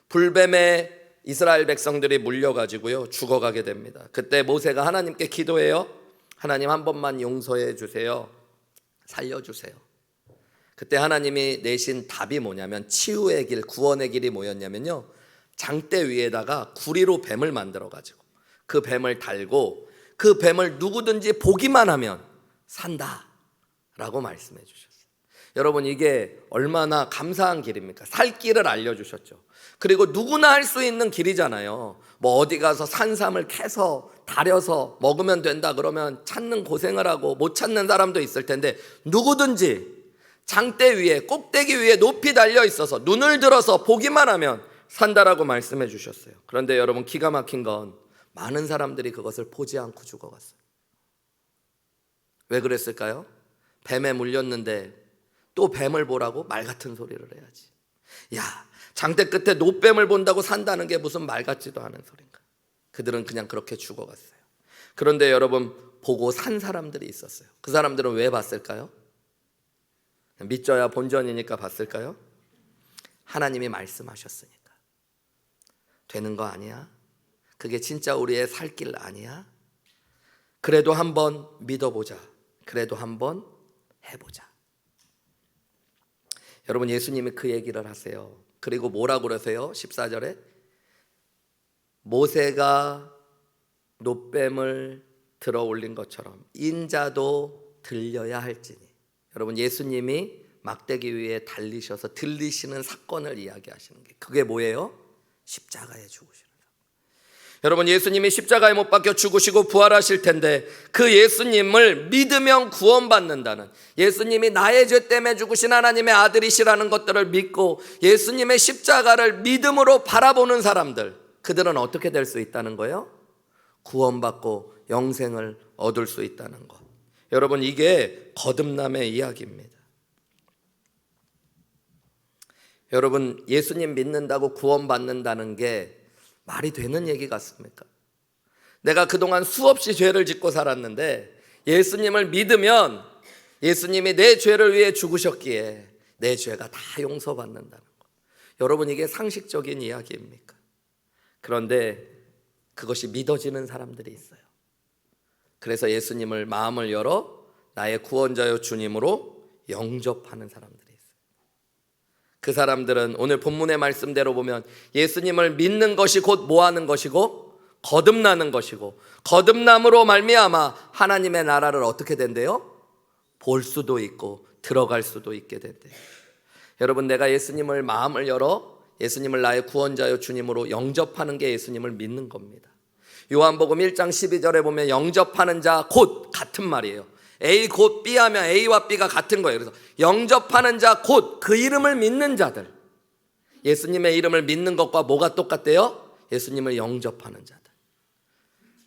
불뱀에 이스라엘 백성들이 물려가지고요 죽어가게 됩니다. 그때 모세가 하나님께 기도해요. 하나님, 한 번만 용서해 주세요. 살려주세요. 그때 하나님이 내신 답이 뭐냐면, 치유의 길, 구원의 길이 뭐였냐면요, 장대 위에다가 구리로 뱀을 만들어가지고 그 뱀을 달고 그 뱀을 누구든지 보기만 하면 산다 라고 말씀해 주셨어요. 여러분, 이게 얼마나 감사한 길입니까? 살 길을 알려주셨죠. 그리고 누구나 할 수 있는 길이잖아요. 뭐 어디 가서 산삼을 캐서 다려서 먹으면 된다 그러면 찾는 고생을 하고 못 찾는 사람도 있을 텐데, 누구든지 장대 위에, 꼭대기 위에 높이 달려 있어서 눈을 들어서 보기만 하면 산다라고 말씀해 주셨어요. 그런데 여러분, 기가 막힌 건 많은 사람들이 그것을 보지 않고 죽어갔어요. 왜 그랬을까요? 뱀에 물렸는데 또 뱀을 보라고 말 같은 소리를 해야지. 야, 장대 끝에 노뱀을 본다고 산다는 게 무슨 말 같지도 않은 소린가. 그들은 그냥 그렇게 죽어갔어요. 그런데 여러분, 보고 산 사람들이 있었어요. 그 사람들은 왜 봤을까요? 믿져야 본전이니까 봤을까요? 하나님이 말씀하셨으니까. 되는 거 아니야? 그게 진짜 우리의 살 길 아니야? 그래도 한번 믿어보자. 그래도 한번 해보자. 여러분, 예수님이 그 얘기를 하세요. 그리고 뭐라고 그러세요? 14절에 모세가 노뱀을 들어 올린 것처럼 인자도 들려야 할지니. 여러분, 예수님이 막대기 위에 달리셔서 들리시는 사건을 이야기하시는 게 그게 뭐예요? 십자가에 죽으시는 사건. 여러분, 예수님이 십자가에 못 박혀 죽으시고 부활하실 텐데 그 예수님을 믿으면 구원받는다는, 예수님이 나의 죄 때문에 죽으신 하나님의 아들이시라는 것들을 믿고 예수님의 십자가를 믿음으로 바라보는 사람들, 그들은 어떻게 될 수 있다는 거예요? 구원받고 영생을 얻을 수 있다는 것. 여러분, 이게 거듭남의 이야기입니다. 여러분, 예수님 믿는다고 구원받는다는 게 말이 되는 얘기 같습니까? 내가 그동안 수없이 죄를 짓고 살았는데 예수님을 믿으면 예수님이 내 죄를 위해 죽으셨기에 내 죄가 다 용서받는다는 것. 여러분, 이게 상식적인 이야기입니까? 그런데 그것이 믿어지는 사람들이 있어요. 그래서 예수님을 마음을 열어 나의 구원자여 주님으로 영접하는 사람들이 있어요. 그 사람들은 오늘 본문의 말씀대로 보면 예수님을 믿는 것이 곧 뭐하는 것이고 거듭나는 것이고, 거듭남으로 말미암아 하나님의 나라를 어떻게 된대요? 볼 수도 있고 들어갈 수도 있게 된대요. 여러분, 내가 예수님을 마음을 열어 예수님을 나의 구원자여 주님으로 영접하는 게 예수님을 믿는 겁니다. 요한복음 1장 12절에 보면 영접하는 자 곧 같은 말이에요. A 곧 B 하면 A와 B가 같은 거예요. 그래서 영접하는 자 곧 그 이름을 믿는 자들, 예수님의 이름을 믿는 것과 뭐가 똑같대요? 예수님을 영접하는 자들,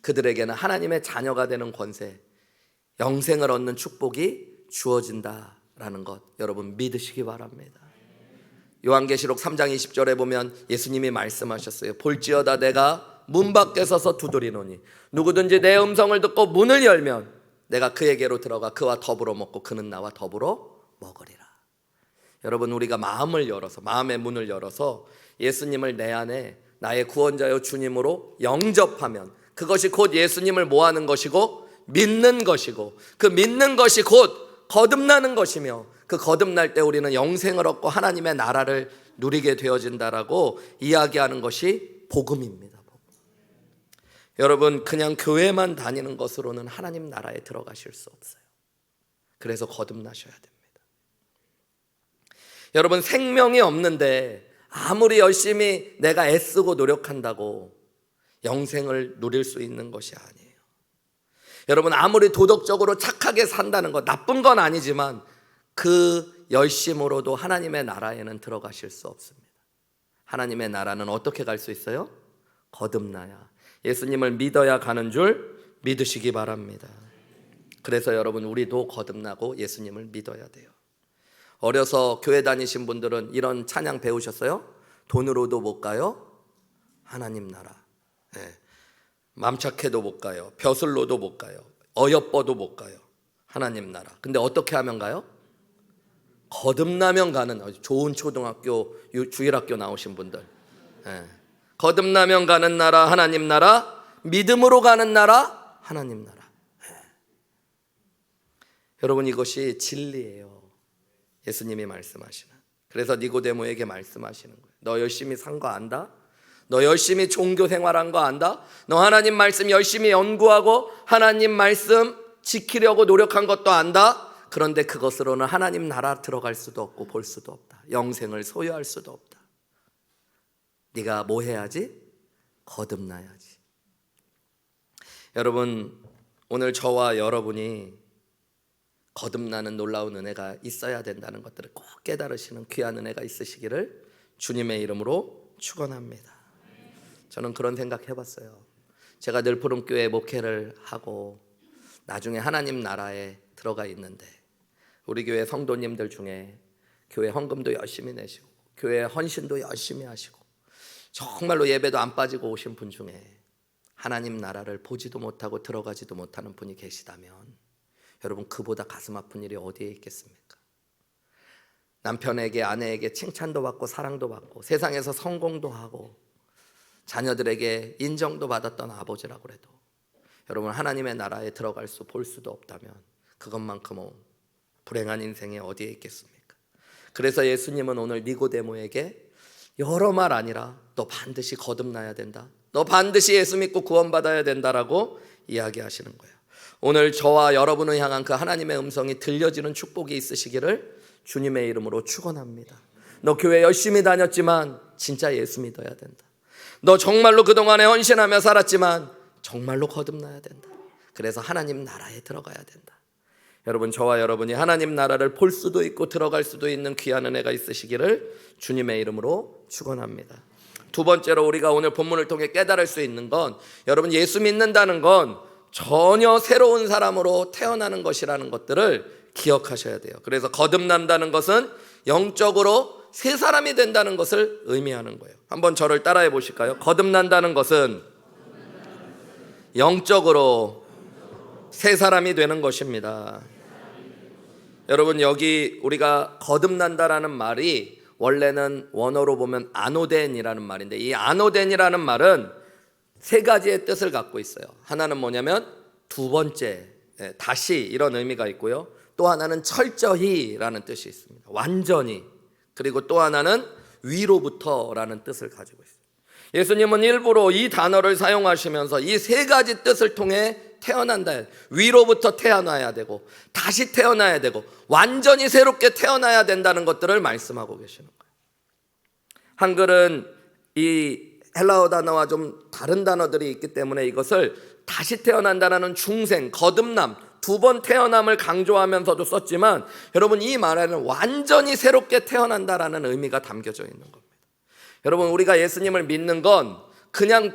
그들에게는 하나님의 자녀가 되는 권세, 영생을 얻는 축복이 주어진다라는 것, 여러분 믿으시기 바랍니다. 요한계시록 3장 20절에 보면 예수님이 말씀하셨어요. 볼지어다 내가 문 밖에 서서 두드리노니 누구든지 내 음성을 듣고 문을 열면 내가 그에게로 들어가 그와 더불어 먹고 그는 나와 더불어 먹으리라. 여러분, 우리가 마음을 열어서, 마음의 문을 열어서 예수님을 내 안에 나의 구원자여 주님으로 영접하면 그것이 곧 예수님을 뭐하는 것이고 믿는 것이고, 그 믿는 것이 곧 거듭나는 것이며, 그 거듭날 때 우리는 영생을 얻고 하나님의 나라를 누리게 되어진다라고 이야기하는 것이 복음입니다. 복음. 여러분, 그냥 교회만 다니는 것으로는 하나님 나라에 들어가실 수 없어요. 그래서 거듭나셔야 됩니다. 여러분, 생명이 없는데 아무리 열심히 내가 애쓰고 노력한다고 영생을 누릴 수 있는 것이 아니에요. 여러분, 아무리 도덕적으로 착하게 산다는 것, 나쁜 건 아니지만 그 열심으로도 하나님의 나라에는 들어가실 수 없습니다. 하나님의 나라는 어떻게 갈 수 있어요? 거듭나야, 예수님을 믿어야 가는 줄 믿으시기 바랍니다. 그래서 여러분, 우리도 거듭나고 예수님을 믿어야 돼요. 어려서 교회 다니신 분들은 이런 찬양 배우셨어요? 돈으로도 못 가요, 하나님 나라. 네. 맘착해도 못 가요, 벼슬로도 못 가요, 어여뻐도 못 가요, 하나님 나라. 근데 어떻게 하면 가요? 거듭나면 가는, 좋은 초등학교 주일학교 나오신 분들, 네. 거듭나면 가는 나라 하나님 나라, 믿음으로 가는 나라 하나님 나라. 네. 여러분, 이것이 진리예요. 예수님이 말씀하시는. 그래서 니고데모에게 말씀하시는 거예요. 너 열심히 산 거 안다? 너 열심히 종교 생활한 거 안다? 너 하나님 말씀 열심히 연구하고 하나님 말씀 지키려고 노력한 것도 안다? 그런데 그것으로는 하나님 나라 들어갈 수도 없고 볼 수도 없다. 영생을 소유할 수도 없다. 네가 뭐 해야지? 거듭나야지. 여러분, 오늘 저와 여러분이 거듭나는 놀라운 은혜가 있어야 된다는 것들을 꼭 깨달으시는 귀한 은혜가 있으시기를 주님의 이름으로 축원합니다. 저는 그런 생각 해봤어요. 제가 늘 푸른교회 목회를 하고 나중에 하나님 나라에 들어가 있는데, 우리 교회 성도님들 중에 교회 헌금도 열심히 내시고 교회 헌신도 열심히 하시고 정말로 예배도 안 빠지고 오신 분 중에 하나님 나라를 보지도 못하고 들어가지도 못하는 분이 계시다면, 여러분, 그보다 가슴 아픈 일이 어디에 있겠습니까? 남편에게, 아내에게 칭찬도 받고 사랑도 받고 세상에서 성공도 하고 자녀들에게 인정도 받았던 아버지라고 해도 여러분, 하나님의 나라에 들어갈 수, 볼 수도 없다면 그것만큼은 불행한 인생에 어디에 있겠습니까? 그래서 예수님은 오늘 니고데모에게 여러 말 아니라 너 반드시 거듭나야 된다, 너 반드시 예수 믿고 구원받아야 된다라고 이야기하시는 거예요. 오늘 저와 여러분을 향한 그 하나님의 음성이 들려지는 축복이 있으시기를 주님의 이름으로 축원합니다. 너 교회 열심히 다녔지만 진짜 예수 믿어야 된다. 너 정말로 그동안에 헌신하며 살았지만 정말로 거듭나야 된다. 그래서 하나님 나라에 들어가야 된다. 여러분, 저와 여러분이 하나님 나라를 볼 수도 있고 들어갈 수도 있는 귀한 은혜가 있으시기를 주님의 이름으로 축원합니다. 두 번째로 우리가 오늘 본문을 통해 깨달을 수 있는 건, 여러분, 예수 믿는다는 건 전혀 새로운 사람으로 태어나는 것이라는 것들을 기억하셔야 돼요. 그래서 거듭난다는 것은 영적으로 새 사람이 된다는 것을 의미하는 거예요. 한번 저를 따라해 보실까요? 거듭난다는 것은 영적으로 새 사람이 되는 것입니다. 여러분, 여기 우리가 거듭난다라는 말이 원래는 원어로 보면 아노덴이라는 말인데, 이 아노덴이라는 말은 세 가지의 뜻을 갖고 있어요. 하나는 뭐냐면 두 번째, 다시, 이런 의미가 있고요. 또 하나는 철저히라는 뜻이 있습니다. 완전히. 그리고 또 하나는 위로부터라는 뜻을 가지고 있어요. 예수님은 일부러 이 단어를 사용하시면서 이 세 가지 뜻을 통해 태어난다, 위로부터 태어나야 되고 다시 태어나야 되고 완전히 새롭게 태어나야 된다는 것들을 말씀하고 계시는 거예요. 한글은 이 헬라어 단어와 좀 다른 단어들이 있기 때문에 이것을 다시 태어난다는 중생, 거듭남, 두 번 태어남을 강조하면서도 썼지만, 여러분, 이 말에는 완전히 새롭게 태어난다라는 의미가 담겨져 있는 겁니다. 여러분, 우리가 예수님을 믿는 건 그냥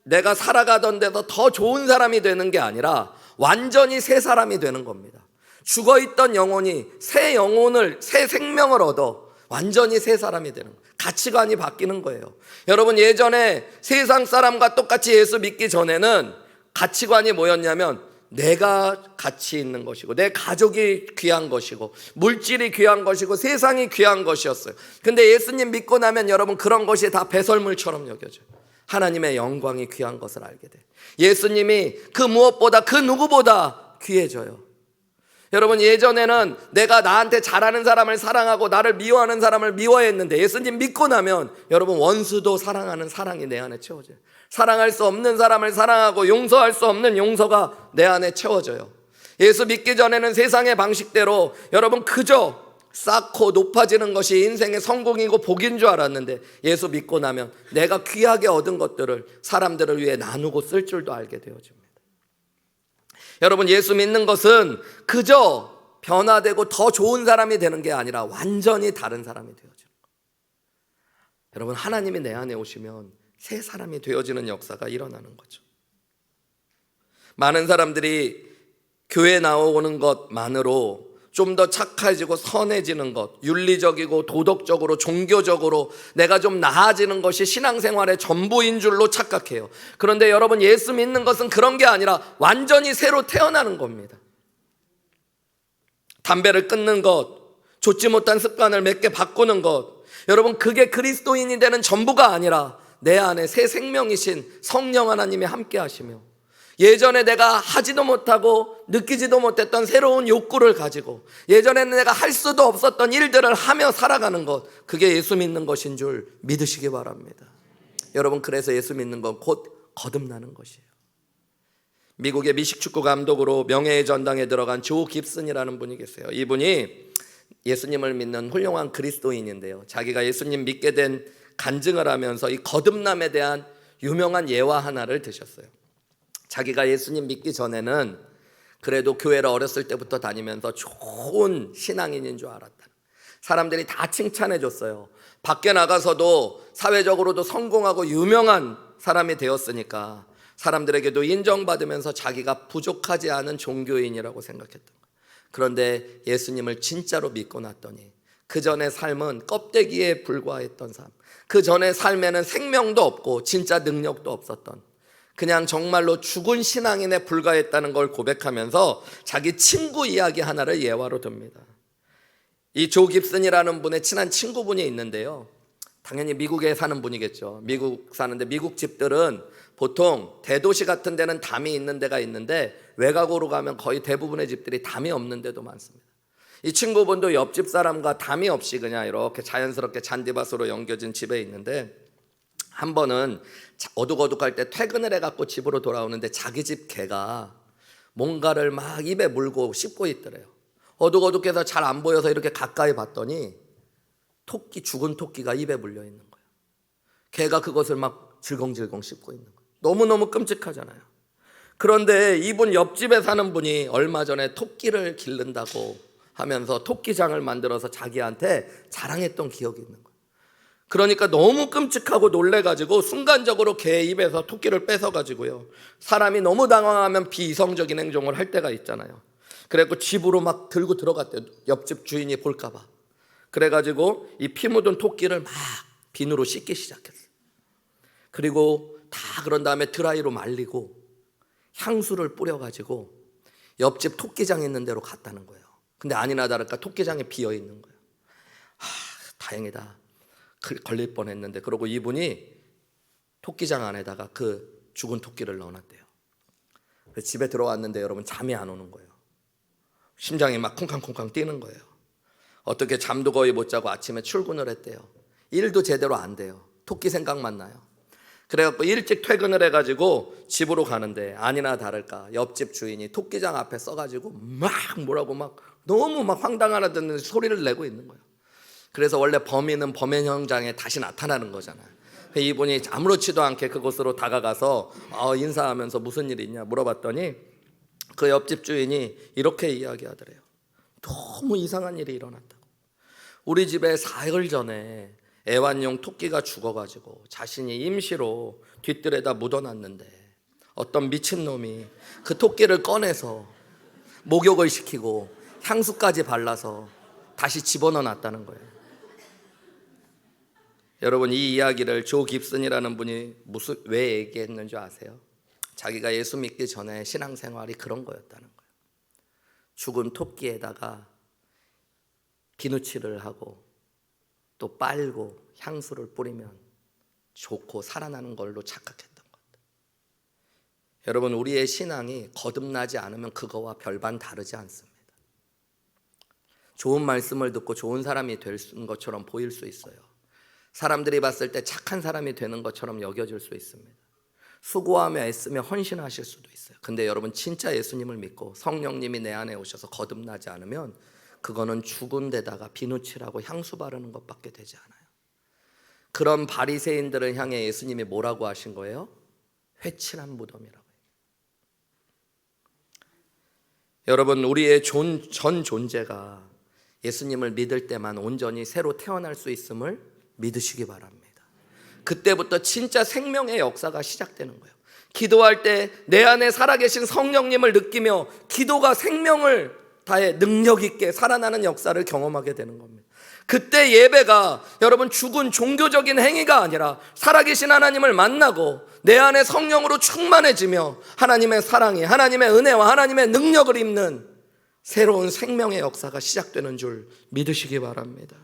내가 살아가던 데서 더 좋은 사람이 되는 게 아니라 완전히 새 사람이 되는 겁니다. 죽어있던 영혼이 새 영혼을, 새 생명을 얻어 완전히 새 사람이 되는 거예요. 가치관이 바뀌는 거예요. 여러분, 예전에 세상 사람과 똑같이 예수 믿기 전에는 가치관이 뭐였냐면 내가 가치 있는 것이고 내 가족이 귀한 것이고 물질이 귀한 것이고 세상이 귀한 것이었어요. 근데 예수님 믿고 나면 여러분, 그런 것이 다 배설물처럼 여겨져요. 하나님의 영광이 귀한 것을 알게 돼. 예수님이 그 무엇보다, 그 누구보다 귀해져요. 여러분, 예전에는 내가 나한테 잘하는 사람을 사랑하고 나를 미워하는 사람을 미워했는데, 예수님 믿고 나면 여러분, 원수도 사랑하는 사랑이 내 안에 채워져요. 사랑할 수 없는 사람을 사랑하고 용서할 수 없는 용서가 내 안에 채워져요. 예수 믿기 전에는 세상의 방식대로 여러분, 그저 쌓고 높아지는 것이 인생의 성공이고 복인 줄 알았는데, 예수 믿고 나면 내가 귀하게 얻은 것들을 사람들을 위해 나누고 쓸 줄도 알게 되어집니다. 여러분, 예수 믿는 것은 그저 변화되고 더 좋은 사람이 되는 게 아니라 완전히 다른 사람이 되어지는 거예요. 여러분, 하나님이 내 안에 오시면 새 사람이 되어지는 역사가 일어나는 거죠. 많은 사람들이 교회 나오는 것만으로 좀 더 착해지고 선해지는 것, 윤리적이고 도덕적으로 종교적으로 내가 좀 나아지는 것이 신앙생활의 전부인 줄로 착각해요. 그런데 여러분, 예수 믿는 것은 그런 게 아니라 완전히 새로 태어나는 겁니다. 담배를 끊는 것, 좋지 못한 습관을 몇 개 바꾸는 것, 여러분, 그게 그리스도인이 되는 전부가 아니라 내 안에 새 생명이신 성령 하나님이 함께 하시며 예전에 내가 하지도 못하고 느끼지도 못했던 새로운 욕구를 가지고 예전에는 내가 할 수도 없었던 일들을 하며 살아가는 것, 그게 예수 믿는 것인 줄 믿으시기 바랍니다. 여러분, 그래서 예수 믿는 건 곧 거듭나는 것이에요. 미국의 미식축구 감독으로 명예의 전당에 들어간 조 깁슨이라는 분이 계세요. 이분이 예수님을 믿는 훌륭한 그리스도인인데요, 자기가 예수님 믿게 된 간증을 하면서 이 거듭남에 대한 유명한 예화 하나를 드셨어요. 자기가 예수님 믿기 전에는 그래도 교회를 어렸을 때부터 다니면서 좋은 신앙인인 줄 알았다. 사람들이 다 칭찬해 줬어요. 밖에 나가서도 사회적으로도 성공하고 유명한 사람이 되었으니까 사람들에게도 인정받으면서 자기가 부족하지 않은 종교인이라고 생각했던 거예요. 그런데 예수님을 진짜로 믿고 났더니 그 전의 삶은 껍데기에 불과했던 삶, 그 전의 삶에는 생명도 없고 진짜 능력도 없었던, 그냥 정말로 죽은 신앙인에 불과했다는 걸 고백하면서 자기 친구 이야기 하나를 예화로 듭니다. 이 조 깁슨이라는 분의 친한 친구분이 있는데요, 당연히 미국에 사는 분이겠죠. 미국 사는데 미국 집들은 보통 대도시 같은 데는 담이 있는 데가 있는데 외곽으로 가면 거의 대부분의 집들이 담이 없는 데도 많습니다. 이 친구분도 옆집 사람과 담이 없이 그냥 이렇게 자연스럽게 잔디밭으로 연겨진 집에 있는데, 한 번은 어둑어둑할 때 퇴근을 해갖고 집으로 돌아오는데 자기 집 개가 뭔가를 막 입에 물고 씹고 있더래요. 어둑어둑해서 잘 안 보여서 이렇게 가까이 봤더니 죽은 토끼가 입에 물려 있는 거예요. 걔가 그것을 막 질겅질겅 씹고 있는 거예요. 너무너무 끔찍하잖아요. 그런데 이분 옆집에 사는 분이 얼마 전에 토끼를 기른다고 하면서 토끼장을 만들어서 자기한테 자랑했던 기억이 있는 거예요. 그러니까 너무 끔찍하고 놀래가지고 순간적으로 걔 입에서 토끼를 뺏어가지고요, 사람이 너무 당황하면 비이성적인 행동을 할 때가 있잖아요. 그래갖고 집으로 막 들고 들어갔대요. 옆집 주인이 볼까봐. 그래가지고 이 피 묻은 토끼를 막 비누로 씻기 시작했어요. 그리고 다 그런 다음에 드라이로 말리고 향수를 뿌려가지고 옆집 토끼장 있는 데로 갔다는 거예요. 근데 아니나 다를까 토끼장에 비어 있는 거예요. 다행이다. 걸릴 뻔했는데, 그러고 이분이 토끼장 안에다가 그 죽은 토끼를 넣어놨대요. 집에 들어왔는데 여러분 잠이 안 오는 거예요. 심장이 막 쿵쾅쿵쾅 뛰는 거예요. 어떻게 잠도 거의 못 자고 아침에 출근을 했대요. 일도 제대로 안 돼요. 토끼 생각만 나요. 그래갖고 일찍 퇴근을 해가지고 집으로 가는데 아니나 다를까 옆집 주인이 토끼장 앞에 써가지고 막 뭐라고 막 너무 막 황당하다는 소리를 내고 있는 거예요. 그래서 원래 범인은 범행 현장에 다시 나타나는 거잖아요. 이분이 아무렇지도 않게 그곳으로 다가가서 인사하면서 무슨 일이 있냐 물어봤더니 그 옆집 주인이 이렇게 이야기하더래요. 너무 이상한 일이 일어났다고. 우리 집에 사흘 전에 애완용 토끼가 죽어가지고 자신이 임시로 뒷뜰에다 묻어놨는데 어떤 미친놈이 그 토끼를 꺼내서 목욕을 시키고 향수까지 발라서 다시 집어넣어놨다는 거예요. 여러분, 이 이야기를 조 깁슨이라는 분이 왜 얘기했는 줄 아세요? 자기가 예수 믿기 전에 신앙생활이 그런 거였다는 거예요. 죽은 토끼에다가 비누칠을 하고 또 빨고 향수를 뿌리면 좋고 살아나는 걸로 착각했던 것 같아요. 여러분, 우리의 신앙이 거듭나지 않으면 그거와 별반 다르지 않습니다. 좋은 말씀을 듣고 좋은 사람이 될 것처럼 보일 수 있어요. 사람들이 봤을 때 착한 사람이 되는 것처럼 여겨질 수 있습니다. 수고하며 애쓰며 헌신하실 수도 있어요. 근데 여러분, 진짜 예수님을 믿고 성령님이 내 안에 오셔서 거듭나지 않으면 그거는 죽은 데다가 비누칠하고 향수 바르는 것밖에 되지 않아요. 그런 바리새인들을 향해 예수님이 뭐라고 하신 거예요? 회칠한 무덤이라고 해요. 여러분, 우리의 전 존재가 예수님을 믿을 때만 온전히 새로 태어날 수 있음을 믿으시기 바랍니다. 그때부터 진짜 생명의 역사가 시작되는 거예요. 기도할 때 내 안에 살아계신 성령님을 느끼며 기도가 생명을 다해 능력 있게 살아나는 역사를 경험하게 되는 겁니다. 그때 예배가 여러분 죽은 종교적인 행위가 아니라 살아계신 하나님을 만나고 내 안에 성령으로 충만해지며 하나님의 사랑이, 하나님의 은혜와 하나님의 능력을 입는 새로운 생명의 역사가 시작되는 줄 믿으시기 바랍니다.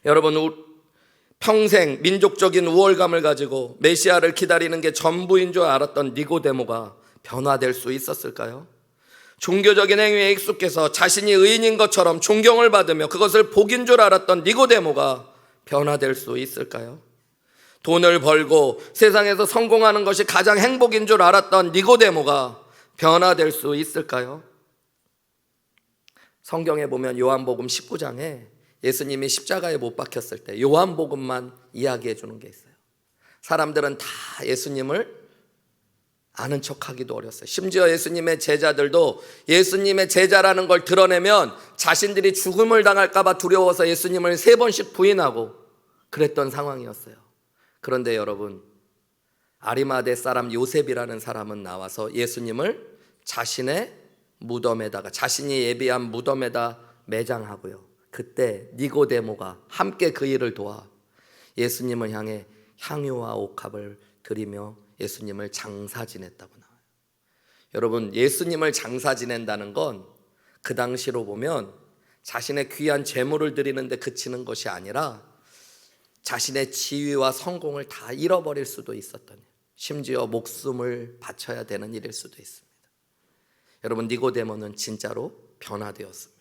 여러분, 평생 민족적인 우월감을 가지고 메시아를 기다리는 게 전부인 줄 알았던 니고데모가 변화될 수 있었을까요? 종교적인 행위에 익숙해서 자신이 의인인 것처럼 존경을 받으며 그것을 복인 줄 알았던 니고데모가 변화될 수 있을까요? 돈을 벌고 세상에서 성공하는 것이 가장 행복인 줄 알았던 니고데모가 변화될 수 있을까요? 성경에 보면 요한복음 19장에 예수님이 십자가에 못 박혔을 때 요한복음만 이야기해 주는 게 있어요. 사람들은 다 예수님을 아는 척하기도 어렸어요. 심지어 예수님의 제자들도 예수님의 제자라는 걸 드러내면 자신들이 죽음을 당할까 봐 두려워서 예수님을 3번씩 부인하고 그랬던 상황이었어요. 그런데 여러분, 아리마대 사람 요셉이라는 사람은 나와서 예수님을 자신의 무덤에다가, 자신이 예비한 무덤에다 매장하고요. 그때 니고데모가 함께 그 일을 도와 예수님을 향해 향유와 옥합을 드리며 예수님을 장사 지냈다고 나와요. 여러분, 예수님을 장사 지낸다는 건 그 당시로 보면 자신의 귀한 재물을 드리는데 그치는 것이 아니라 자신의 지위와 성공을 다 잃어버릴 수도 있었던, 심지어 목숨을 바쳐야 되는 일일 수도 있습니다. 여러분, 니고데모는 진짜로 변화되었습니다.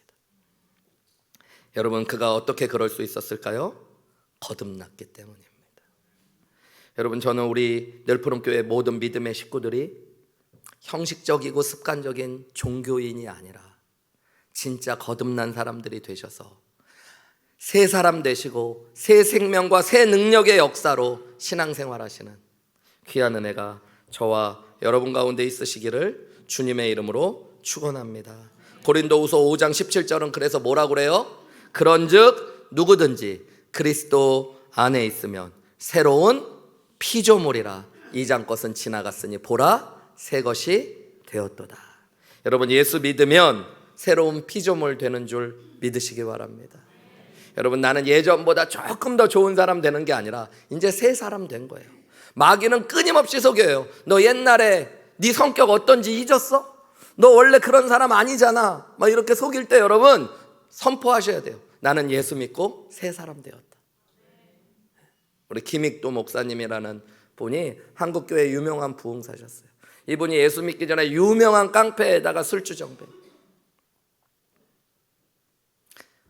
여러분, 그가 어떻게 그럴 수 있었을까요? 거듭났기 때문입니다. 여러분, 저는 우리 넬프롬 교회 모든 믿음의 식구들이 형식적이고 습관적인 종교인이 아니라 진짜 거듭난 사람들이 되셔서 새 사람 되시고 새 생명과 새 능력의 역사로 신앙생활하시는 귀한 은혜가 저와 여러분 가운데 있으시기를 주님의 이름으로 축원합니다. 고린도후서 5장 17절은 그래서 뭐라고 그래요? 그런즉 누구든지 그리스도 안에 있으면 새로운 피조물이라 이전 것은 지나갔으니 보라 새 것이 되었도다. 여러분 예수 믿으면 새로운 피조물 되는 줄 믿으시기 바랍니다. 여러분 나는 예전보다 조금 더 좋은 사람 되는 게 아니라 이제 새 사람 된 거예요. 마귀는 끊임없이 속여요. 너 옛날에 네 성격 어떤지 잊었어? 너 원래 그런 사람 아니잖아. 막 이렇게 속일 때 여러분 선포하셔야 돼요. 나는 예수 믿고 새 사람 되었다. 우리 김익도 목사님이라는 분이 한국교회 유명한 부흥사셨어요. 이분이 예수 믿기 전에 유명한 깡패에다가 술주정배.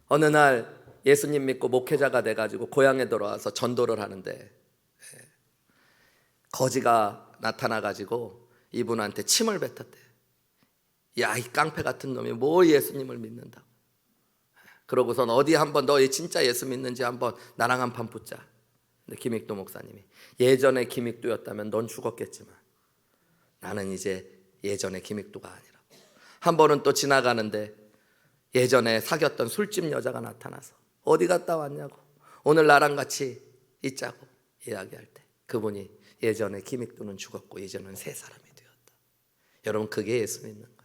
어느 날 예수님 믿고 목회자가 돼가지고 고향에 돌아와서 전도를 하는데 거지가 나타나가지고 이분한테 침을 뱉었대. 야, 이 깡패 같은 놈이 뭐 예수님을 믿는다고. 그러고선 어디 한번 너 진짜 예수 믿는지 한번 나랑 한판 붙자. 근데 김익도 목사님이 예전에 김익도였다면 넌 죽었겠지만 나는 이제 예전의 김익도가 아니라고. 한 번은 또 지나가는데 예전에 사귀었던 술집 여자가 나타나서 어디 갔다 왔냐고 오늘 나랑 같이 있자고 이야기할 때 그분이 예전에 김익도는 죽었고 이제는 새 사람이 되었다. 여러분 그게 예수 믿는 거예요.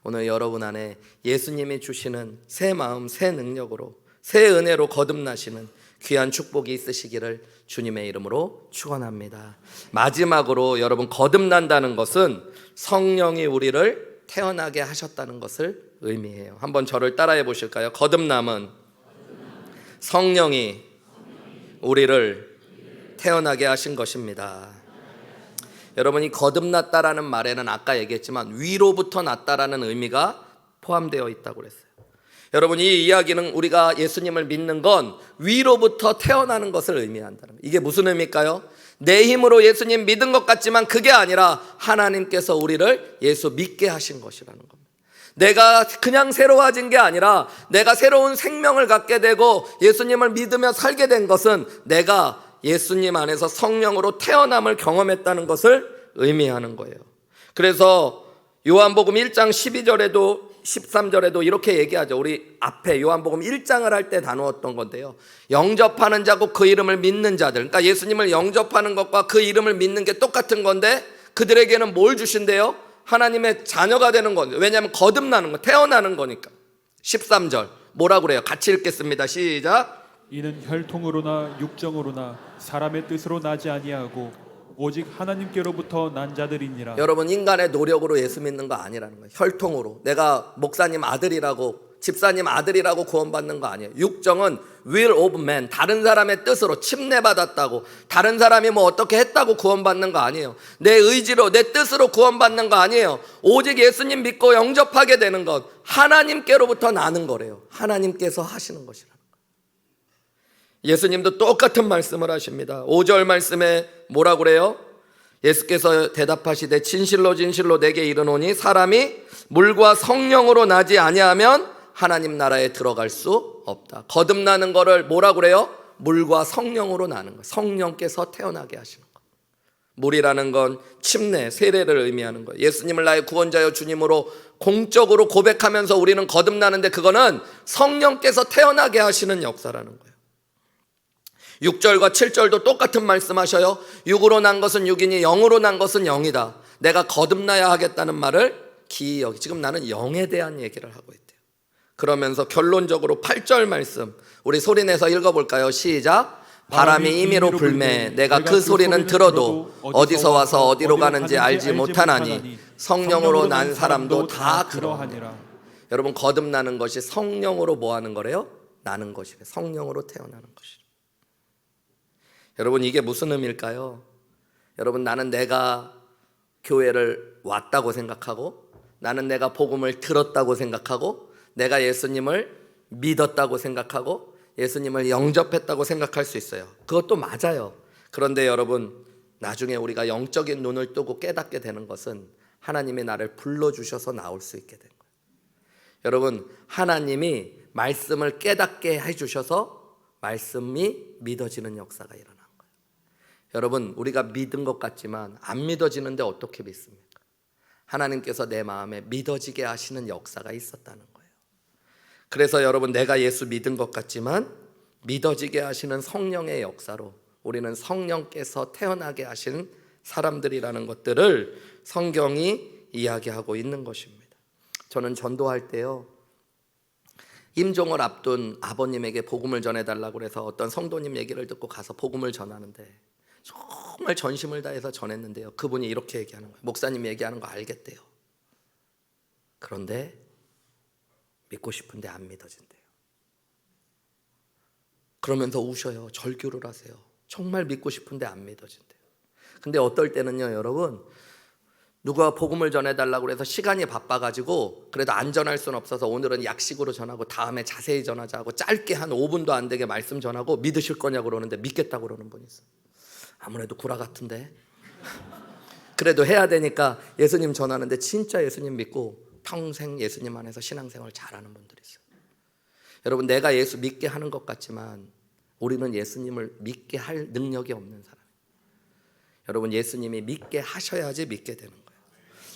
오늘 여러분 안에 예수님이 주시는 새 마음 새 능력으로 새 은혜로 거듭나시는 귀한 축복이 있으시기를 주님의 이름으로 축원합니다. 마지막으로 여러분 거듭난다는 것은 성령이 우리를 태어나게 하셨다는 것을 의미해요. 한번 저를 따라해 보실까요? 거듭남은 성령이 우리를 태어나게 하신 것입니다. 여러분이 거듭났다라는 말에는 아까 얘기했지만 위로부터 났다라는 의미가 포함되어 있다고 그랬어요. 여러분 이 이야기는 우리가 예수님을 믿는 건 위로부터 태어나는 것을 의미한다는 거예요. 이게 무슨 의미일까요? 내 힘으로 예수님 믿은 것 같지만 그게 아니라 하나님께서 우리를 예수 믿게 하신 것이라는 겁니다. 내가 그냥 새로워진 게 아니라 내가 새로운 생명을 갖게 되고 예수님을 믿으며 살게 된 것은 내가 예수님 안에서 성령으로 태어남을 경험했다는 것을 의미하는 거예요. 그래서 요한복음 1장 12절에도 13절에도 이렇게 얘기하죠. 우리 앞에 요한복음 1장을 할 때 다루었던 건데요. 영접하는 자고 그 이름을 믿는 자들. 그러니까 예수님을 영접하는 것과 그 이름을 믿는 게 똑같은 건데 그들에게는 뭘 주신대요? 하나님의 자녀가 되는 거예요. 왜냐하면 거듭나는 거, 태어나는 거니까. 13절 뭐라고 그래요? 같이 읽겠습니다. 시작.
이는 혈통으로나 육정으로나 사람의 뜻으로 나지 아니하고 오직 하나님께로부터 난 자들이니라.
여러분 인간의 노력으로 예수 믿는 거 아니라는 거예요. 혈통으로 내가 목사님 아들이라고 집사님 아들이라고 구원받는 거 아니에요. 육정은 will of man, 다른 사람의 뜻으로 침례받았다고 다른 사람이 뭐 어떻게 했다고 구원받는 거 아니에요. 내 의지로 내 뜻으로 구원받는 거 아니에요. 오직 예수님 믿고 영접하게 되는 것, 하나님께로부터 나는 거래요. 하나님께서 하시는 것이라는 거예요. 예수님도 똑같은 말씀을 하십니다. 5절 말씀에 뭐라고 그래요? 예수께서 대답하시되 진실로 진실로 내게 이르노니 사람이 물과 성령으로 나지 아니하면 하나님 나라에 들어갈 수 없다. 거듭나는 거를 뭐라고 그래요? 물과 성령으로 나는 거예요. 성령께서 태어나게 하시는 거예요. 물이라는 건 침례, 세례를 의미하는 거예요. 예수님을 나의 구원자여 주님으로 공적으로 고백하면서 우리는 거듭나는데 그거는 성령께서 태어나게 하시는 역사라는 거예요. 6절과 7절도 똑같은 말씀하셔요. 육으로 난 것은 육이니 영으로 난 것은 영이다. 내가 거듭나야 하겠다는 말을 기이 여기. 지금 나는 영에 대한 얘기를 하고 있대요. 그러면서 결론적으로 8절 말씀 우리 소리내서 읽어볼까요? 시작. 바람이 임의로 불매 내가 그 소리는 들어도 어디서 와서 어디로 가는지 알지 못하나니 성령으로 난 사람도 다 그러하니라. 여러분 거듭나는 것이 성령으로 뭐 하는 거래요? 나는 것이래. 성령으로 태어나는 것이래. 여러분 이게 무슨 의미일까요? 여러분 나는 내가 교회를 왔다고 생각하고 나는 내가 복음을 들었다고 생각하고 내가 예수님을 믿었다고 생각하고 예수님을 영접했다고 생각할 수 있어요. 그것도 맞아요. 그런데 여러분 나중에 우리가 영적인 눈을 뜨고 깨닫게 되는 것은 하나님이 나를 불러주셔서 나올 수 있게 된 거예요. 여러분, 하나님이 말씀을 깨닫게 해주셔서 말씀이 믿어지는 역사가 일어난 거예요. 여러분, 우리가 믿은 것 같지만 안 믿어지는데 어떻게 믿습니까? 하나님께서 내 마음에 믿어지게 하시는 역사가 있었다는 거예요. 그래서 여러분, 내가 예수 믿은 것 같지만 믿어지게 하시는 성령의 역사로 우리는 성령께서 태어나게 하시는 사람들이라는 것들을 성경이 이야기하고 있는 것입니다. 저는 전도할 때요, 임종을 앞둔 아버님에게 복음을 전해달라고 해서 어떤 성도님 얘기를 듣고 가서 복음을 전하는데 정말 전심을 다해서 전했는데요, 그분이 이렇게 얘기하는 거예요. 목사님이 얘기하는 거 알겠대요. 그런데 믿고 싶은데 안 믿어진대요. 그러면서 우셔요. 절규를 하세요. 정말 믿고 싶은데 안 믿어진대요. 근데 어떨 때는요, 여러분, 누가 복음을 전해달라고 해서 시간이 바빠가지고 그래도 안 전할 수는 없어서 오늘은 약식으로 전하고 다음에 자세히 전하자고 짧게 한 5분도 안 되게 말씀 전하고 믿으실 거냐고 그러는데 믿겠다고 그러는 분이 있어요. 아무래도 구라 같은데 그래도 해야 되니까 예수님 전하는데 진짜 예수님 믿고 평생 예수님 안에서 신앙생활 잘하는 분들이 있어요. 여러분, 내가 예수 믿게 하는 것 같지만 우리는 예수님을 믿게 할 능력이 없는 사람이에요. 여러분, 예수님이 믿게 하셔야지 믿게 되는 거예요.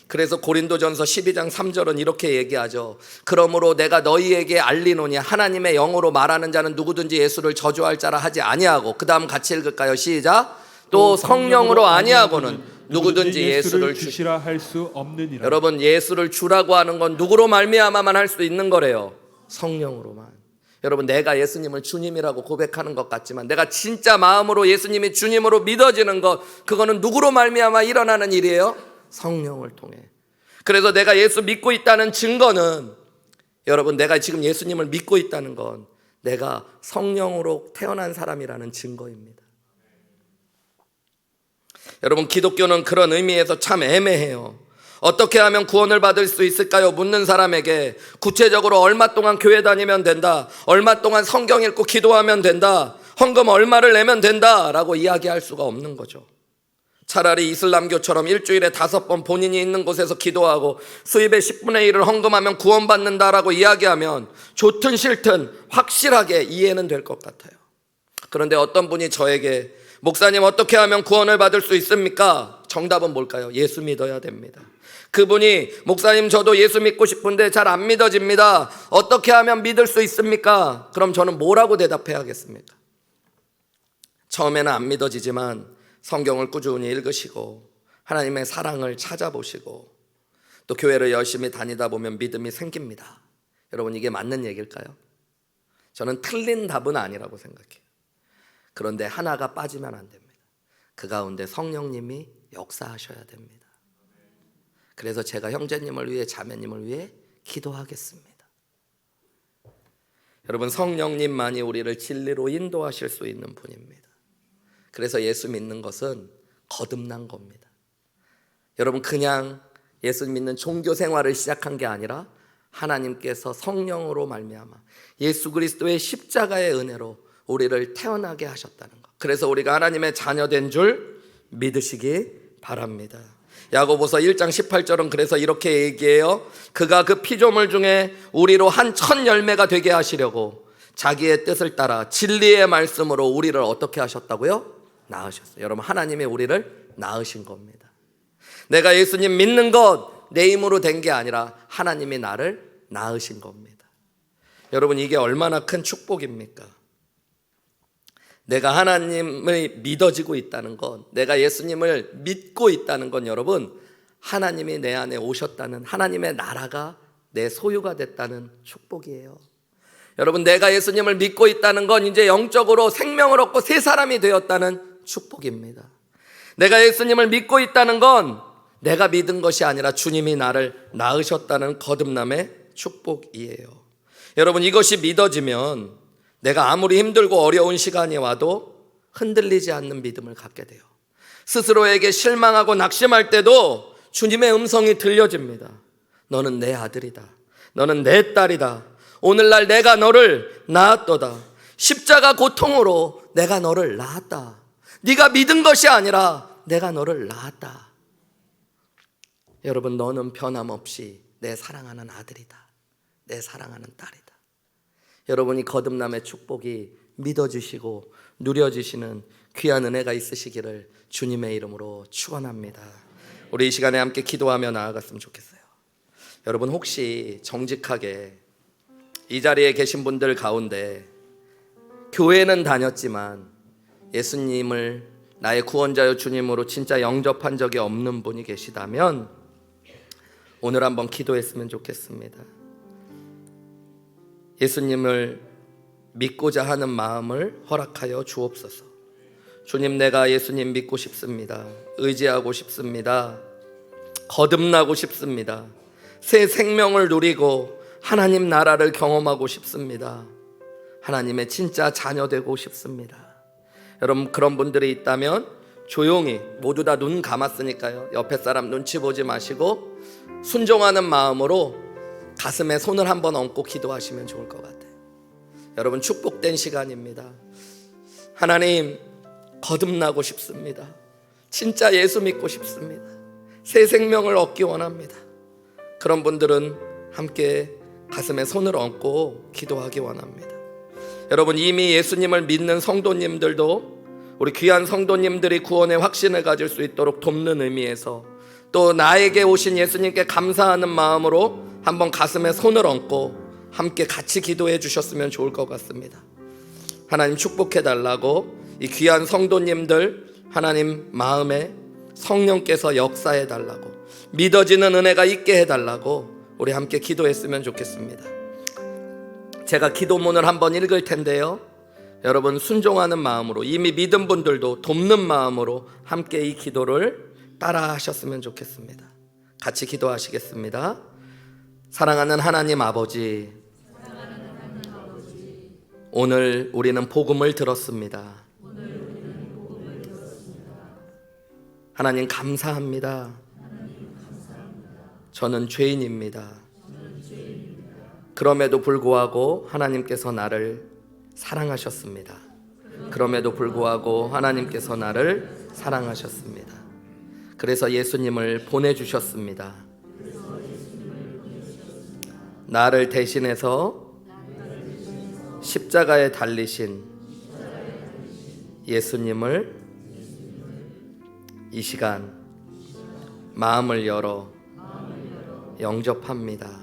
그래서 고린도전서 12장 3절은 이렇게 얘기하죠. 그러므로 내가 너희에게 알리노니 하나님의 영으로 말하는 자는 누구든지 예수를 저주할 자라 하지 아니하고, 그 다음 같이 읽을까요? 시작. 또 성령으로 아니하고는 누구든지 예수를
주시라 할 수 없느니라.
여러분, 예수를 주라고 하는 건 누구로 말미암아만 할 수 있는 거래요? 성령으로만. 여러분, 내가 예수님을 주님이라고 고백하는 것 같지만 내가 진짜 마음으로 예수님이 주님으로 믿어지는 것, 그거는 누구로 말미암아 일어나는 일이에요? 성령을 통해. 그래서 내가 예수 믿고 있다는 증거는, 여러분, 내가 지금 예수님을 믿고 있다는 건 내가 성령으로 태어난 사람이라는 증거입니다. 여러분, 기독교는 그런 의미에서 참 애매해요. 어떻게 하면 구원을 받을 수 있을까요? 묻는 사람에게 구체적으로 얼마 동안 교회 다니면 된다, 얼마 동안 성경 읽고 기도하면 된다, 헌금 얼마를 내면 된다 라고 이야기할 수가 없는 거죠. 차라리 이슬람교처럼 일주일에 5번 본인이 있는 곳에서 기도하고 수입의 10분의 1을 헌금하면 구원받는다라고 이야기하면 좋든 싫든 확실하게 이해는 될 것 같아요. 그런데 어떤 분이 저에게 목사님, 어떻게 하면 구원을 받을 수 있습니까? 정답은 뭘까요? 예수 믿어야 됩니다. 그분이 목사님, 저도 예수 믿고 싶은데 잘 안 믿어집니다. 어떻게 하면 믿을 수 있습니까? 그럼 저는 뭐라고 대답해야겠습니까? 처음에는 안 믿어지지만 성경을 꾸준히 읽으시고 하나님의 사랑을 찾아보시고 또 교회를 열심히 다니다 보면 믿음이 생깁니다. 여러분, 이게 맞는 얘기일까요? 저는 틀린 답은 아니라고 생각해요. 그런데 하나가 빠지면 안 됩니다. 그 가운데 성령님이 역사하셔야 됩니다. 그래서 제가 형제님을 위해, 자매님을 위해 기도하겠습니다. 여러분, 성령님만이 우리를 진리로 인도하실 수 있는 분입니다. 그래서 예수 믿는 것은 거듭난 겁니다. 여러분, 그냥 예수 믿는 종교 생활을 시작한 게 아니라 하나님께서 성령으로 말미암아 예수 그리스도의 십자가의 은혜로 우리를 태어나게 하셨다는 것. 그래서 우리가 하나님의 자녀된 줄 믿으시기 바랍니다. 야고보서 1장 18절은 그래서 이렇게 얘기해요. 그가 그 피조물 중에 우리로 한 첫 열매가 되게 하시려고 자기의 뜻을 따라 진리의 말씀으로 우리를 어떻게 하셨다고요? 낳으셨어요. 여러분, 하나님이 우리를 낳으신 겁니다. 내가 예수님 믿는 것 내 힘으로 된 게 아니라 하나님이 나를 낳으신 겁니다. 여러분, 이게 얼마나 큰 축복입니까? 내가 하나님을 믿어지고 있다는 건, 내가 예수님을 믿고 있다는 건, 여러분, 하나님이 내 안에 오셨다는, 하나님의 나라가 내 소유가 됐다는 축복이에요. 여러분, 내가 예수님을 믿고 있다는 건 이제 영적으로 생명을 얻고 새 사람이 되었다는 축복입니다. 내가 예수님을 믿고 있다는 건 내가 믿은 것이 아니라 주님이 나를 낳으셨다는 거듭남의 축복이에요. 여러분, 이것이 믿어지면 내가 아무리 힘들고 어려운 시간이 와도 흔들리지 않는 믿음을 갖게 돼요. 스스로에게 실망하고 낙심할 때도 주님의 음성이 들려집니다. 너는 내 아들이다. 너는 내 딸이다. 오늘날 내가 너를 낳았도다. 십자가 고통으로 내가 너를 낳았다. 네가 믿은 것이 아니라 내가 너를 낳았다. 여러분, 너는 변함없이 내 사랑하는 아들이다, 내 사랑하는 딸이다. 여러분이 거듭남의 축복이 믿어지시고 누려지시는 귀한 은혜가 있으시기를 주님의 이름으로 축원합니다. 우리 이 시간에 함께 기도하며 나아갔으면 좋겠어요. 여러분, 혹시 정직하게 이 자리에 계신 분들 가운데 교회는 다녔지만 예수님을 나의 구원자여 주님으로 진짜 영접한 적이 없는 분이 계시다면 오늘 한번 기도했으면 좋겠습니다. 예수님을 믿고자 하는 마음을 허락하여 주옵소서. 주님, 내가 예수님 믿고 싶습니다. 의지하고 싶습니다. 거듭나고 싶습니다. 새 생명을 누리고 하나님 나라를 경험하고 싶습니다. 하나님의 진짜 자녀 되고 싶습니다. 여러분, 그런 분들이 있다면 조용히, 모두 다 눈 감았으니까요, 옆에 사람 눈치 보지 마시고 순종하는 마음으로 가슴에 손을 한번 얹고 기도하시면 좋을 것 같아요. 여러분, 축복된 시간입니다. 하나님, 거듭나고 싶습니다. 진짜 예수 믿고 싶습니다. 새 생명을 얻기 원합니다. 그런 분들은 함께 가슴에 손을 얹고 기도하기 원합니다. 여러분, 이미 예수님을 믿는 성도님들도 우리 귀한 성도님들이 구원의 확신을 가질 수 있도록 돕는 의미에서 또 나에게 오신 예수님께 감사하는 마음으로 한번 가슴에 손을 얹고 함께 같이 기도해 주셨으면 좋을 것 같습니다. 하나님, 축복해 달라고 이 귀한 성도님들 하나님 마음에 성령께서 역사해 달라고, 믿어지는 은혜가 있게 해 달라고 우리 함께 기도했으면 좋겠습니다. 제가 기도문을 한번 읽을 텐데요, 여러분 순종하는 마음으로, 이미 믿은 분들도 돕는 마음으로 함께 이 기도를 따라 하셨으면 좋겠습니다. 같이 기도하시겠습니다. 사랑하는 하나님 아버지, 오늘 우리는 복음을 들었습니다. 하나님 감사합니다. 저는 죄인입니다. 그럼에도 불구하고 하나님께서 나를 사랑하셨습니다. 그럼에도 불구하고 하나님께서 나를 사랑하셨습니다. 그래서 예수님을 보내주셨습니다. 나를 대신해서 십자가에 달리신 예수님을 이 시간 마음을 열어 영접합니다.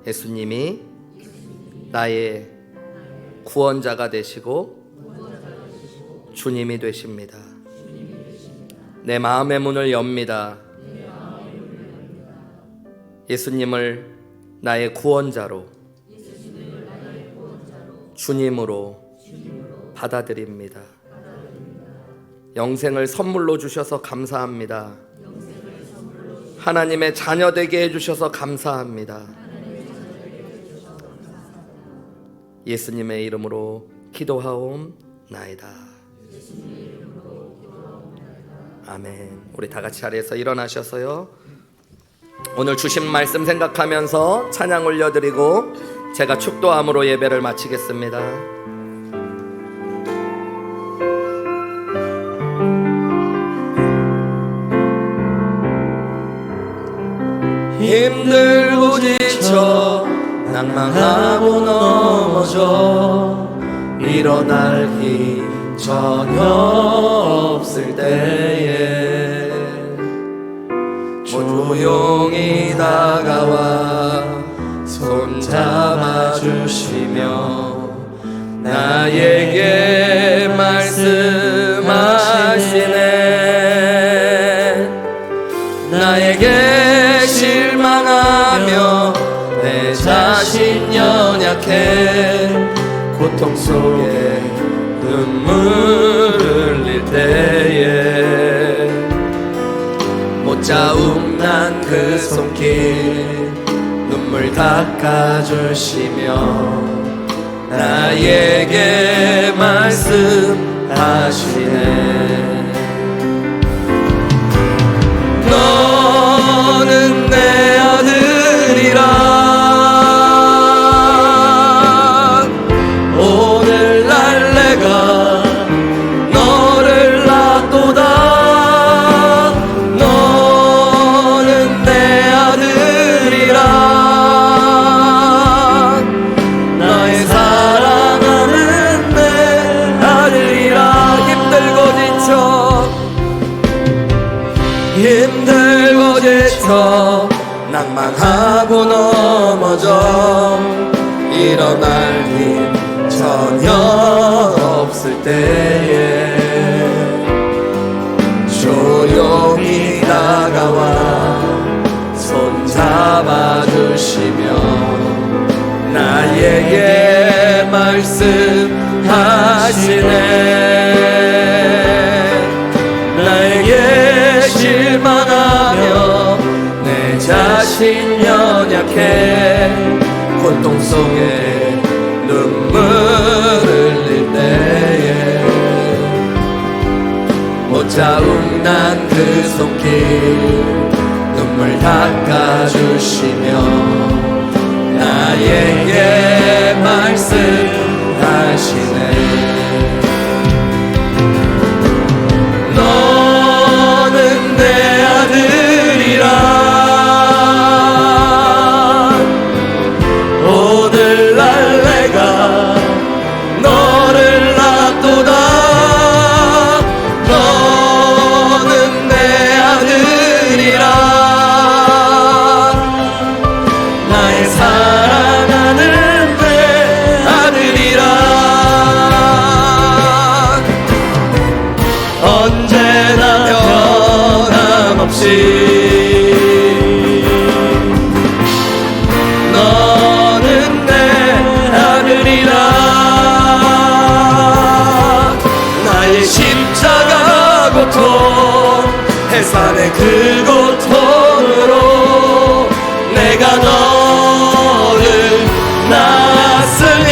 예수님이 나의 구원자가 되시고 주님이 되십니다. 내 마음의 문을 엽니다. 예수님을 나의 구원자로, 주님으로 받아들입니다. 영생을 선물로 주셔서 감사합니다. 하나님의 자녀 되게 해주셔서 감사합니다. 예수님의 이름으로 기도하옵나이다. 아멘. 우리 다 같이 자리에서 일어나셔서요, 오늘 주신 말씀 생각하면서 찬양 올려드리고 제가 축도함으로 예배를 마치겠습니다. 힘들고 지쳐 낭망하고 넘어져 일어날 힘 전혀 없을 때에 조용히 다가와 손 잡아주시며 나에게 말씀하시네. 나에게 실망하며 내 자신 연약해 고통 속에 눈물 흘릴 때에 못자움 난 그 손길 눈물 닦아주시며 나에게 말씀하시네. 너는 내 아들이라 오늘날 내가 너를 낳도다. 너는 넘어져 일어날 힘 전혀 없을 때에 조용히 다가와 손 잡아주시며 나에게 말씀하시네. 나에게 실망하며 내 자신 연약해 고통 속에 눈물 흘릴 때에 못 잡은 난 그 손길 눈물 닦아주시며 나에게 말씀하시네. 너는 내 아들이라 오늘날 내가 너를 낳도다. 너는 내 아들이라 나의 사랑하는 내 아들이라 언제나 변함없이 너는 내 아들이라 나의 십자가 고통 해산의 그 고통으로 내가 너를 낳았으니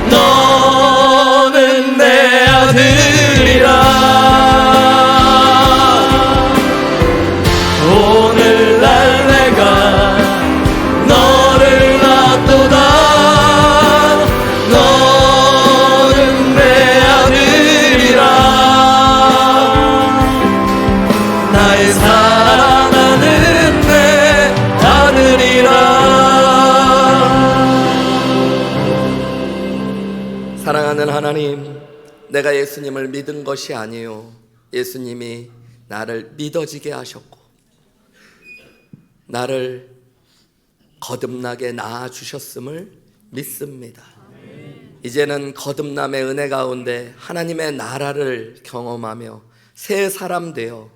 너는 내 아들이라 오늘날 내가 너를 낳도다. 너는 내 아들이라 나의 사랑하는 내 아들이라. 사랑하는 하나님, 내가 예수님을 믿은 것이 아니요 예수님이 나를 믿어지게 하셨고 나를 거듭나게 낳아주셨음을 믿습니다. 이제는 거듭남의 은혜 가운데 하나님의 나라를 경험하며 새 사람 되어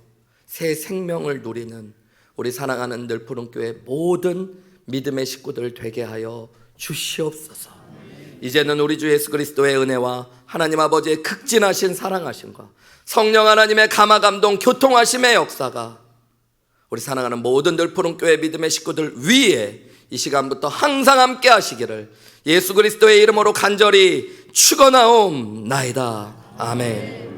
새 생명을 누리는 우리 사랑하는 늘푸른교회 모든 믿음의 식구들 되게 하여 주시옵소서. 이제는 우리 주 예수 그리스도의 은혜와 하나님 아버지의 극진하신 사랑하심과 성령 하나님의 감화감동 교통하심의 역사가 우리 사랑하는 모든 늘푸른교회 믿음의 식구들 위에 이 시간부터 항상 함께 하시기를 예수 그리스도의 이름으로 간절히 축원하옵나이다. 아멘.